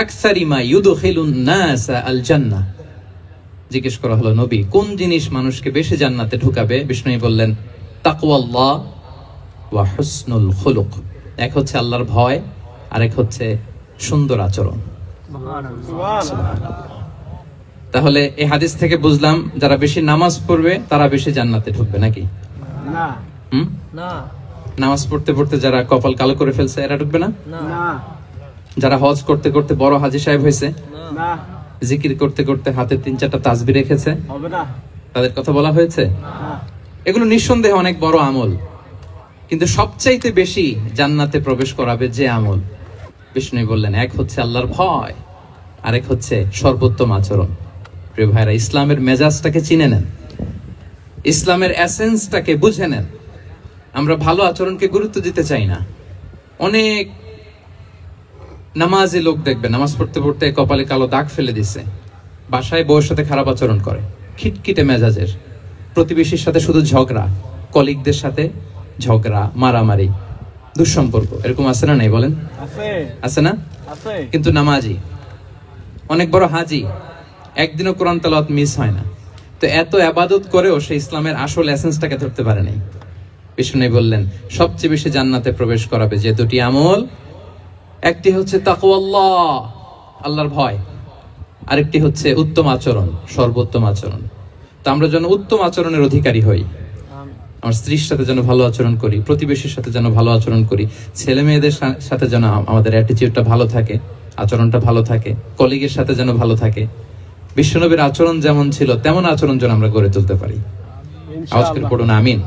আকসারিমা ইউদখিলুন নাস আল জান্নাহ। জিজ্ঞেস করা হলো, নবী কোন জিনিস মানুষকে বেশি জান্নাতে ঢুকাবে? বিষ্ণু বললেন, তাকওয়াল্লাহ ওয়া হুসনুল খুলুক। এক হচ্ছে আল্লাহর ভয়, আরেক হচ্ছে সুন্দর আচরণ। তাহলে এই হাদিস থেকে বুঝলাম যারা বেশি নামাজ পড়বে তারা বেশি জান্নাতে ঢুকবে নাকি? না। নামাজ পড়তে পড়তে যারা কপাল কালো করে ফেলছে এরা ঢুকবে না? যারা হজ করতে করতে বড় হাজী সাহেব হয়েছে, জিকির করতে করতে হাতে 3-4টা তাসবিহ রেখেছে, তাদের কথা বলা হয়েছে? এগুলো নিঃসন্দেহে অনেক বড় আমল, কিন্তু সবচাইতে বেশি জান্নাতে প্রবেশ করাবে যে আমল, বিষ্ণু বললেন এক হচ্ছে আল্লাহর ভয়, আরেক হচ্ছে সর্বোত্তম আচরণ। প্রিয় ভাইরা, ইসলামের মেজাজটাকে চিনে নেন, ইসলামের এসেন্সটাকে বুঝে নেন। আমরা ভালো আচরণকে গুরুত্ব দিতে চাই না। অনেক নামাজি লোক দেখবে নামাজ পড়তে পড়তে কপালে কালো দাগ ফেলে দিছে, বাসায় বউয়ের সাথে খারাপ আচরণ করে, খিটখিটে মেজাজের, প্রতিবেশীর সাথে শুধু ঝগড়া, কলিগদের সাথে ঝগড়া, মারামারি, দুঃসম্পর্ক, এরকম আছে না? নাই বলেন, আছে না? কিন্তু নামাজি, অনেক বড় হাজি, একদিনও কোরআন তেলাওয়াত মিস হয় না, তো এত ইবাদত করেও সে ইসলামের আসল এসেন্সটাকে ধরতে পারে নাই। বিষ্ণু বললেন সবচেয়ে বেশি জান্নাতে প্রবেশ করাবে যে দুটি আমল, একটি হচ্ছে তাকওয়াল্লাহ, আল্লাহর ভয়, আরেকটি হচ্ছে উত্তম আচরণ, সর্বোত্তম আচরণ। তো আমরা যেন উত্তম আচরণের অধিকারী হই, আমার স্ত্রীর সাথে যেন ভালো আচরণ করি, প্রতিবেশীর সাথে যেন ভালো আচরণ করি, ছেলে মেয়েদের সাথে যেন আমাদের অ্যাটিটিউডটা ভালো থাকে, আচরণটা ভালো থাকে, কলিগের সাথে যেন ভালো থাকে। বিশ্বনবীর আচরণ যেমন ছিল তেমন আচরণ যেন আমরা গড়ে তুলতে পারি। আওয়াজ করে পড়ুন আমিন।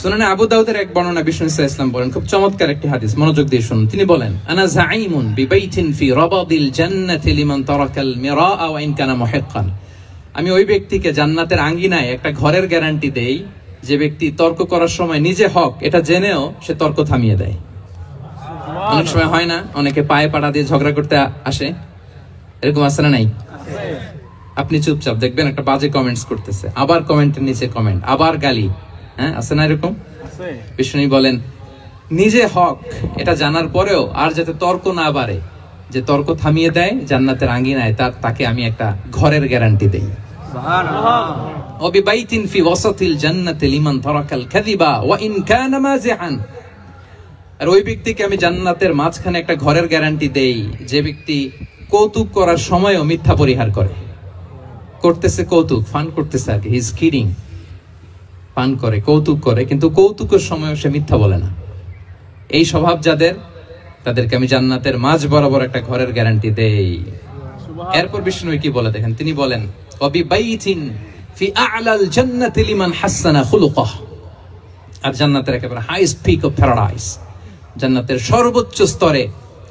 সুনানে আবু দাউদের এক বর্ণনা, বিষ্ণু সাল্লাল্লাহু আলাইহি ওয়াসাল্লাম বলেন, খুব চমৎকার একটি হাদিস, মনোযোগ দিয়ে শুনুন। তিনি বলেন, আনা যাঈমুন বিবাইতিন ফি রাবাদিল জান্নাতি লিমান তারাকাল মিরাআ ওয়া ইন কানা মুহিক্কান। আমি ওই ব্যক্তিকে জান্নাতের আঙ্গিনায় একটা ঘরের গ্যারান্টি দেই যে ব্যক্তি তর্ক করার সময় নিজে হক এটা জেনেও সে তর্ক থামিয়ে দেয়। অনেক সময় হয় না, অনেকে পায়ে পাড়া দিয়ে ঝগড়া করতে আসে, এরকম আছে না নাই? আপনি চুপচাপ দেখবেন একটা বাজে কমেন্টস করতেছে, আবার কমেন্টের নিচে কমেন্ট, আবার গালি, হ্যাঁ আছে না এরকম? বিষ্ণু বলেন নিজে হক এটা জানার পরেও আর যাতে তর্ক না বাড়ে, যে তর্ক থামিয়ে দেয় জান্নাতের আঙ্গিনায়, তাকে আমি একটা ঘরের গ্যারান্টি দেই। সুবহানাল্লাহ। ওয়া বিবাইতিন ফি ওয়াসাতিল জান্নাতি লিমান তারাকাল কাযিবা ওয়া ইন কানা মাযিআন। আর ওই ব্যক্তিকে আমি জান্নাতের মাঝখানে একটা ঘরের গ্যারান্টি দেই যে ব্যক্তি কৌতুক করার সময়ও মিথ্যা পরিহার করে। করতেছে কৌতুক, ফান করতেছে আর কি, হি ইজ কিডিং, ফান করে, কৌতুক করে, কিন্তু কৌতুকের সময়ও সে মিথ্যা বলে না। এই স্বভাব যাদের, তাদেরকে আমি জান্নাতের মাঝ বরাবর একটা ঘরের গ্যারান্টি দেই। এরপর বিষ্ণু কি বলে দেখেন, তিনি বলেন ওয়াবিবাইতিন ফি আ'লাল জান্নাতি লিমান হাসানা খুলুকাহ। আর জান্নাতের একেবারে হাইস্ট পিক অফ প্যারাডাইস, জান্নাতের সর্বোচ্চ স্তরে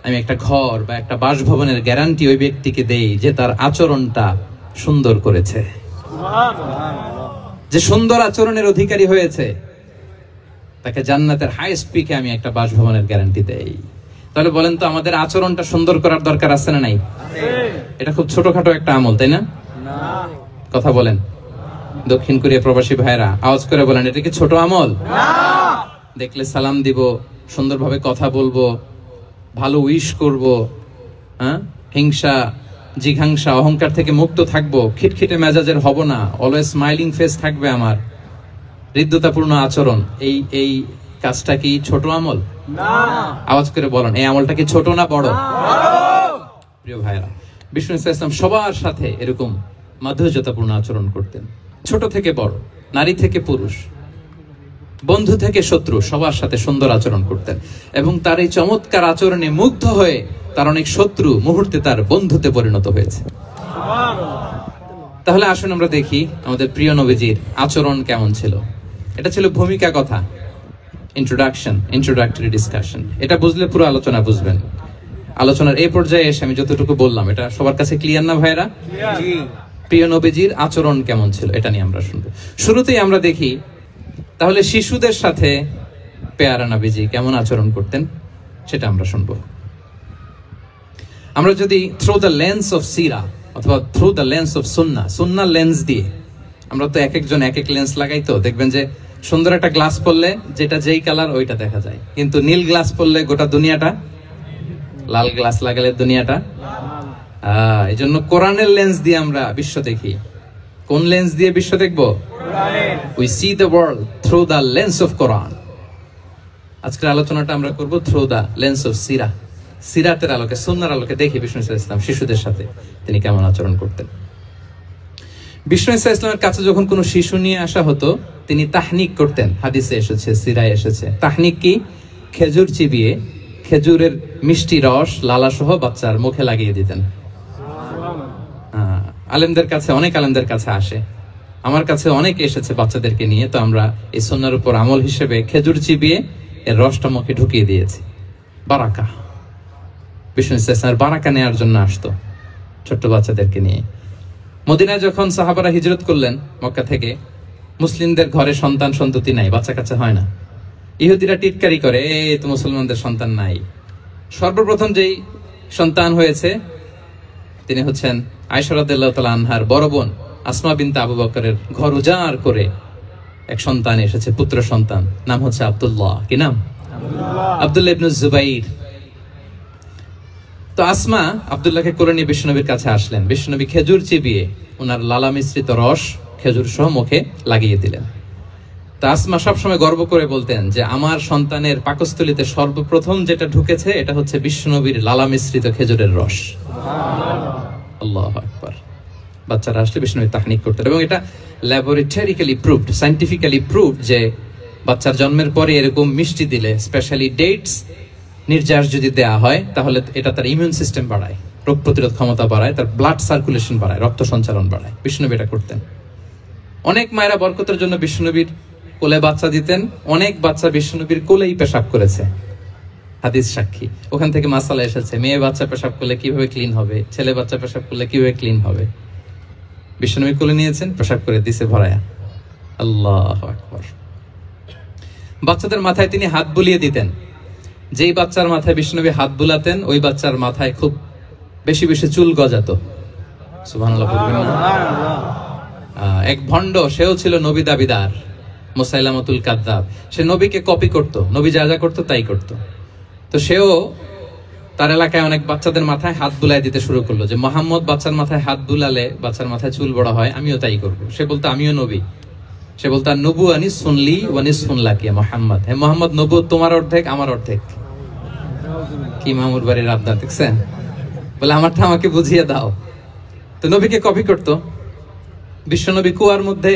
আমি একটা ঘর বা একটা বাসভবনের গ্যারান্টি ওই ব্যক্তিকে দেই যে তার আচরণটা সুন্দর করেছে, যে সুন্দর আচরণের অধিকারী হয়েছে, তাকে জান্নাতের হাইস্ট পিকে আমি একটা বাসভবনের গ্যারান্টি দেই। তাহলে বলেন তো আমাদের আচরণটা সুন্দর করার দরকার আছে না নাই? এটা খুব ছোটখাটো একটা আমল, তাই না? কথা বলেন। দক্ষিণ কোরিয়া প্রবাসী ভাইরা আওয়াজ করে বলেন, এটা কি ছোট আমল? দেখলে সালাম দিব, সুন্দরভাবে কথা বলবো, ভালো উইশ করব, হ্যাঁ, হিংসা জিঘাংসা অহংকার থেকে মুক্ত থাকবো, খিটখিটে মেজাজের হব না, অলওয়েজ স্মাইলিং ফেস থাকবে আমার, হৃদ্যতাপূর্ণ আচরণ। এই কাজটা কি ছোট আমল? না। আওয়াজ করে বলেন, এই আমলটা কি ছোট না বড়? প্রিয় ভাইরা, বিষ্ণু ইসলাম সবার সাথে এরকম মাধুর্যতাপূর্ণ আচরণ করতেন, ছোট থেকে বড়, নারী থেকে পুরুষ, বন্ধু থেকে শত্রু, সবার সাথে সুন্দর আচরণ করতেন। এবং তার এই চমৎকার আচরণে মুগ্ধ হয়ে তার অনেক শত্রু মুহূর্তে তার বন্ধুতে পরিণত হয়েছে। তাহলে আসুন আমরা দেখি আমাদের প্রিয় নবীজির আচরণ কেমন ছিল। এটা ছিল ভূমিকা কথা, ইন্ট্রোডাক্টরি ডিসকাশন। এটা বুঝলে পুরো আলোচনা বুঝবেন। আলোচনার এই পর্যায়ে এসে আমি যতটুকু বললাম এটা সবার কাছে ক্লিয়ার না ভাইরা? প্রিয় নবীজির আচরণ কেমন ছিল এটা নিয়ে আমরা শুনবো। শুরুতেই আমরা দেখি তাহলে শিশুদের সাথে পেয়ারা নবীজি কেমন আচরণ করতেন সেটা আমরা শুনবো। আমরা যদি থ্রু দ্য লেন্স অফ সিরা অথবা through the lens of Sunnah lens দিয়ে, আমরা তো এক একজন এক এক লেন্স লাগাই, তো দেখবেন যে সুন্দর একটা গ্লাস পরলে যেটা যেই কালার ওইটা দেখা যায়, কিন্তু নীল গ্লাস পরলে গোটা দুনিয়াটা, লাল গ্লাস লাগালে দুনিয়াটা। এই জন্য কোরআনের লেন্স দিয়ে আমরা বিশ্ব দেখি। কোন লেন্স দিয়ে বিশ্ব দেখবো? We see the world through the lens of Quran. আজকের আলোচনাটা আমরা করব থ্রু দা লেন্স অফ সিরা। সিরাতের আলোকে, সুন্নাহর আলোকে দেখি বিষ্ণু ইসা ইসলাম শিশুদের সাথে তিনি কেমন আচরণ করতেন। বিষ্ণু ইসা ইসলামের কাছে যখন কোনো শিশু নিয়ে আসা হতো, তিনি তাহনিক করতেন। হাদিসে এসেছে, সিরায় এসেছে। তাহনিক কি? খেজুর চিবিয়ে খেজুরের মিষ্টি রস লালা সহ বাচ্চার মুখে লাগিয়ে দিতেন। আলেমদের কাছে, অনেক আলেমদের কাছে আসে, আমার কাছে অনেকে এসেছে বাচ্চাদেরকে নিয়ে। তো আমরা এই সুন্নাহর উপর আমল হিসেবে খেজুর চিবিয়ে এর রসটা মুখে ঢুকিয়ে দিয়েছি। বারাকা, বিষ্ণু ইসা ইসলামের বারাকা নেওয়ার জন্য আসতো ছোট্ট বাচ্চাদেরকে নিয়ে। মদিনায় যখন সাহাবারা হিজরত করলেন মক্কা থেকে, মুসলিমদের ঘরে সন্তান সন্ততি নাই, বাচ্চা কাচ্চা হয় না। ইহুদিরা টিটকারি করে, এই তো মুসলমানদের সন্তান নাই। সর্বপ্রথম যেই সন্তান হয়েছে তিনি হচ্ছেন আয়েশা রাদিয়াল্লাহু তাআলা আনহার বড় বোন আসমা বিনতে আবু বকরের ঘর উজাড় করে এক সন্তান এসেছে, পুত্র সন্তান। নাম হচ্ছে আব্দুল্লাহ। কি নাম? আব্দুল্লাহ ইবনে জুবাইর। তো আসমা আব্দুল্লাহকে কোলে নিয়ে বিশ্বনবীর কাছে আসলেন। বিশ্বনবী খেজুর চিবিয়ে ওনার লালা মিশ্রিত রস খেজুর সহ মুখে লাগিয়ে দিলেন। তা আসমা সবসময় গর্ব করে বলতেন যে আমার সন্তানের পাকস্থলীতে সর্বপ্রথম যেটা ঢুকেছে এটা হচ্ছে বিশ্বনবীর লালা মিশ্রিত খেজুরের রস। আল্লাহু আকবার। বাচ্চারা আসলে বিষ্ণুবী তাহনিক করতেন, এবং এটা ল্যাবরেটরিক্যালি প্রুভড, সায়েন্টিফিক্যালি প্রুভড যে বাচ্চার জন্মের পরে এরকম মিষ্টি দিলে, স্পেশালি ডেটস নির্যাস যদি দেয়া হয়, তাহলে এটা তার ইমিউন সিস্টেম বাড়ায়, রোগ প্রতিরোধ ক্ষমতা বাড়ায়, তার ব্লাড সার্কুলেশন বাড়ায়, রক্ত সঞ্চালন বাড়ায়। বিষ্ণুবী এটা করতেন। অনেক মায়েরা বরকতের জন্য বিষ্ণুবীর কোলে বাচ্চা দিতেন। অনেক বাচ্চা বিষ্ণুবীর কোলেই পেশাব করেছে, হাদিস সাক্ষী। ওখান থেকে মাসালা এসেছে, মেয়ে বাচ্চা পেশাব করলে কিভাবে ক্লিন হবে, ছেলে বাচ্চা পেশাব করলে কিভাবে ক্লিন হবে। বিষ্ণুবী কোলে নিয়েছেন, পেশাব করে দিছে ভরায়া। আল্লাহু আকবার। বাচ্চাদের মাথায় তিনি হাত বুলিয়ে দিতেন। যেই বাচ্চার মাথায় বিষ্ণুবী হাত বুলাতেন, ওই বাচ্চার মাথায় খুব বেশি বেশি চুল গজাতো। সুবহানাল্লাহ বলবেন না? এক ভণ্ড, সেও ছিল নবী দাবিদার, মুসাইলামাতুল কাযযাব। সে নবীকে কপি করত, নবী যা যা করতো তাই করত। তো সেও তার এলাকায় অনেক বাচ্চাদের মাথায় হাত বুলাই দিতে শুরু করলো, যে মোহাম্মদ বাচ্চার মাথায় হাত বুলালে বাচ্চার মাথায় চুল বড় হয়, আমিও তাই করব। সে বলতো আমিও নবী। সে বলতো নবুয়ানি সুনলি ওয়ানি সুনলাকি মোহাম্মদ। হে মোহাম্মদ, নবুয়ত তোমার অর্ধেক, আমার অর্ধেক। কি মামুর বাড়ির আবদার দেখছেন? বলে আমারটা আমাকে বুঝিয়ে দাও। তো নবীকে কপি করতো। বিশ্বনবী কুয়ার মধ্যে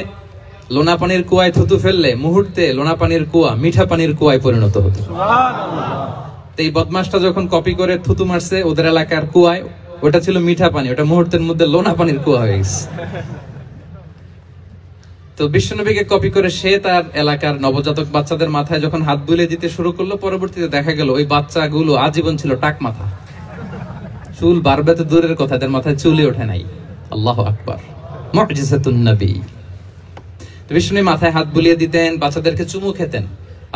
লোনা পানির কুয়ায় থুতু ফেললে মুহূর্তে লোনা পানির কুয়া মিঠা পানির কুয়ায় পরিণত হতো। এই বদমাসটা যখন কপি করে থুতু মারছে ওদের এলাকার কুয়ায়, ওটা ছিল মিঠা পানি, ওটা মুহূর্তের মধ্যে লোনা পানির কুয়া হয়ে গেছে। তো বিশ্বনবীকে কপি করে সে তার এলাকার নবজাতক বাচ্চাদের মাথায় যখন হাত বুলিয়ে দিতে শুরু করলো, পরবর্তীতে দেখা গেল ওই বাচ্চাগুলো আজীবন ছিল টাক মাথা। চুল বাড়বে তো দূরের কথা, এদের মাথায় চুলই ওঠে নাই। আল্লাহু আকবার। মুজিজাতুন নবী। বিষ্ণু মাথায় হাত বুলিয়ে দিতেন, বাচ্চাদেরকে চুমু খেতেন।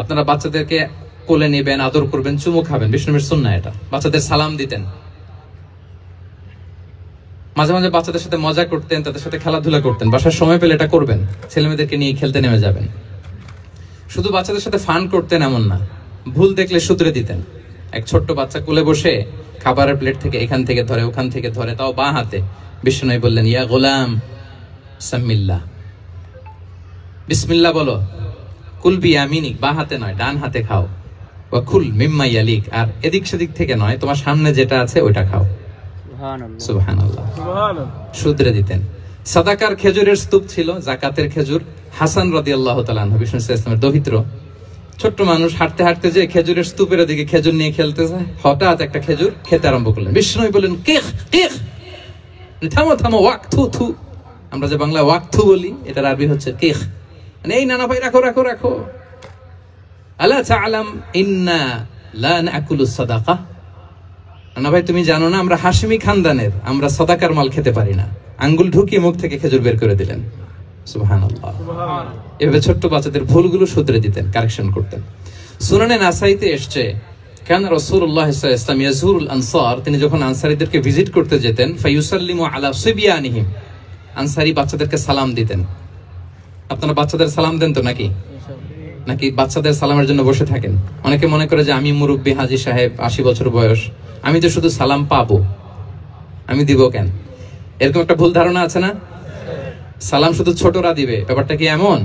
আপনারা বাচ্চাদেরকে কোলে নেবেন, আদর করবেন, চুমু খাবেন, বিষ্ণুর সুন্নাহ এটা। বাচ্চাদের সালাম দিতেন। মাঝে মাঝে বাচ্চাদের সাথে মজা করতেন, তাদের সাথে খেলাধুলা করতেন। বাসার সময় পেলে এটা করবেন, ছেলে মেয়েদেরকে নিয়ে খেলতে নেমে যাবেন। শুধু বাচ্চাদের সাথে ফান করতেন এমন না, ভুল দেখলে শুধরে দিতেন। এক ছোট্ট বাচ্চা কোলে বসে খাবারের প্লেট থেকে এখান থেকে ধরে, ওখান থেকে ধরে, তাও বাঁ হাতে। বিষ্ণু বললেন, ইয়া গোলাম সাম্মিল্লাহ, বিসমিল্লাহ বলো। কুল বিয়ামিনিক, বাঁ হাতে নয় ডান হাতে খাও। ওয়া কুল মিম্মা ইয়ালিক, আর এদিক সেদিক থেকে নয়, তোমার সামনে যেটা আছে ওইটা খাও। সুবহানাল্লাহ। শুধরে দিতেন। সাদাকার খেজুরের স্তূপ ছিল, যাকাতের খেজুর। হাসান রাদিয়াল্লাহু তাআলা আনহু, বিষ্ণু ইসলামের দৌহিত্র, ছোট্ট মানুষ, হাঁটতে হাঁটতে যে খেজুরের স্তূপের দিকে খেজুর নিয়ে খেলতে যায়, হঠাৎ একটা খেজুর খেতে আরম্ভ করলেন। বিষ্ণু বললেন, কিখ কিখ, থামো থামো, ওয়াক থু থু। আমরা যে বাংলা ওয়াক থু বলি, এটার আরবি হচ্ছে কিখ। এই নানা ভাই, রাখো রাখো রাখো। আলা তাআলাম ইন্না লা নাকুলু সাদাকা। নানা ভাই, তুমি জানো না আমরা হাশিমি খানদানের, আমরা সাদাকার মাল খেতে পারি না। আঙ্গুল ঢুকিয়ে মুখ থেকে খেজুর বের করে দিলেন। সুবহানাল্লাহ। এভাবে ছোট্ট বাচ্চাদের ভুলগুলো শুধরে দিতেন, কারেকশন করতেন। সুনানে নাসাইতে এসছে, কান রাসূলুল্লাহ সাল্লাল্লাহু আলাইহি ওয়াসাল্লাম ইয়াজুরুল আনসার, তিনি যখন আনসারীদেরকে ভিজিট করতে যেতেন, ফায়ুসাল্লিমু আলা সিবিয়ানিহিম, আনসারী বাচ্চাদেরকে সালাম দিতেন। আপনারা বাচ্চাদের সালাম দেন তো নাকি? নাকি বাচ্চাদের সালামের জন্য বসে থাকেন? অনেকে মনে করে যে আমি মুরব্বী হাজী সাহেব, 80 বছর বয়স, আমি তো শুধু সালাম পাবো, আমি দিব কেন? এরকম একটা ভুল ধারণা আছে না? সালাম শুধু ছোটরা দিবে, ব্যাপারটা কি এমন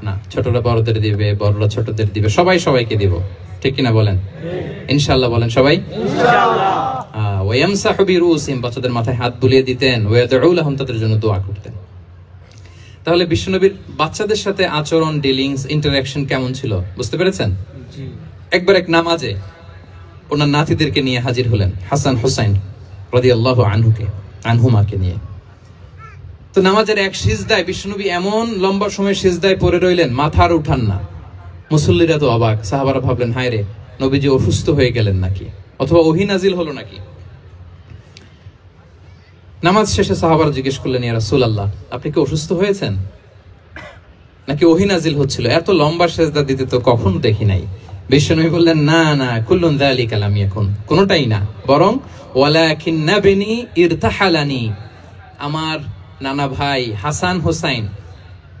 না? ছোটরা বড়দের দিবে, বড়রা ছোটদের দিবে, সবাই সবাইকে দিব, ঠিক কিনা বলেন? ইনশাআল্লাহ বলেন সবাই ইনশাআল্লাহ। ওয়ায়ামসাহু বিরুসিহিম, বাচ্চাদের মাথায় হাত বুলিয়ে দিতেন, ওয়ায়াদউ লাহুম, তাদের জন্য দোয়া করতেন। তাহলে বিশ্বনবীর বাচ্চাদের সাথে আচরণ, ডিলিংস, ইন্টারঅ্যাকশন কেমন ছিল বুঝতে পেরেছেন? একবার এক নামাজে ওনার নাতিদেরকে নিয়ে হাজির হলেন, হাসান হুসাইন রাদিয়াল্লাহু আনহুমাকে নিয়ে। তো নামাজের এক সিজদায় বিশ্বনবী এমন লম্বা সময় সিজদায় পড়ে রইলেন, মাথা আর উঠান না। মুসল্লিরা তো অবাক, সাহাবারা ভাবলেন হায় রে, নবীজি অসুস্থ হয়ে গেলেন নাকি, অথবা ওহী নাজিল হলো নাকি। নামাজ শেষে সাহাবারা জিজ্ঞেস করলেন, ইয়া রাসূলুল্লাহ, আপনি কি অসুস্থ হয়েছেন নাকি ওহী নাজিল হচ্ছিল? এত লম্বা সিজদা দিতে তো কখনো দেখি নাই। বিশ্বনবী বললেন, না না, কুল্লুন যালিকা লাম ইয়াকুন, কোনটাই না, বরং ওয়ালাকিন নাবনি ইরতাহালানি, আমার নানা ভাই হাসান হোসাইন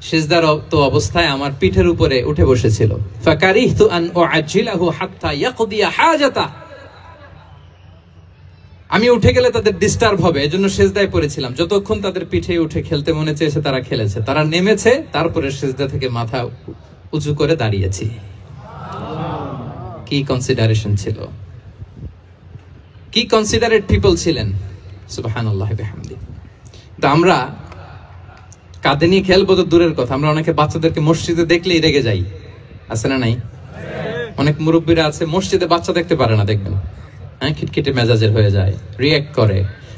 সিজদারত অবস্থায় আমার পিঠের উপরে উঠে বসেছিল। ফাকারিহতু আন উআজ্জিলাহু হাত্তা ইয়াকদিয়া হাজাতা, আমি উঠে গেলে তাদের ডিস্টার্ব হবে, এজন্য সিজদায় পড়েছিলাম। যতক্ষণ তাদের পিঠে উঠে খেলতে মনে চেয়েছে তারা খেলেছে, তারা নেমেছে, তারপরে সিজদা থেকে মাথা উঁচু করে দাঁড়িয়েছি। কি কনসিডারেশন ছিল, কি কনসিডারেট পিপল ছিলেন, সুবহানাল্লাহ বিহামদি। তো আমরা কাঁধে নিয়ে খেলবো তো দূরের কথা, আমরা অনেকে বাচ্চাদেরকে মসজিদে দেখলেই রেগে যাই, আছে না নাই? অনেক মুরব্বীরা আছে মসজিদে বাচ্চা দেখতে পারে না, দেখবেন হ্যাঁ, খিটখিটে মেজাজের হয়ে যায়, রিঅ্যাক্ট করে।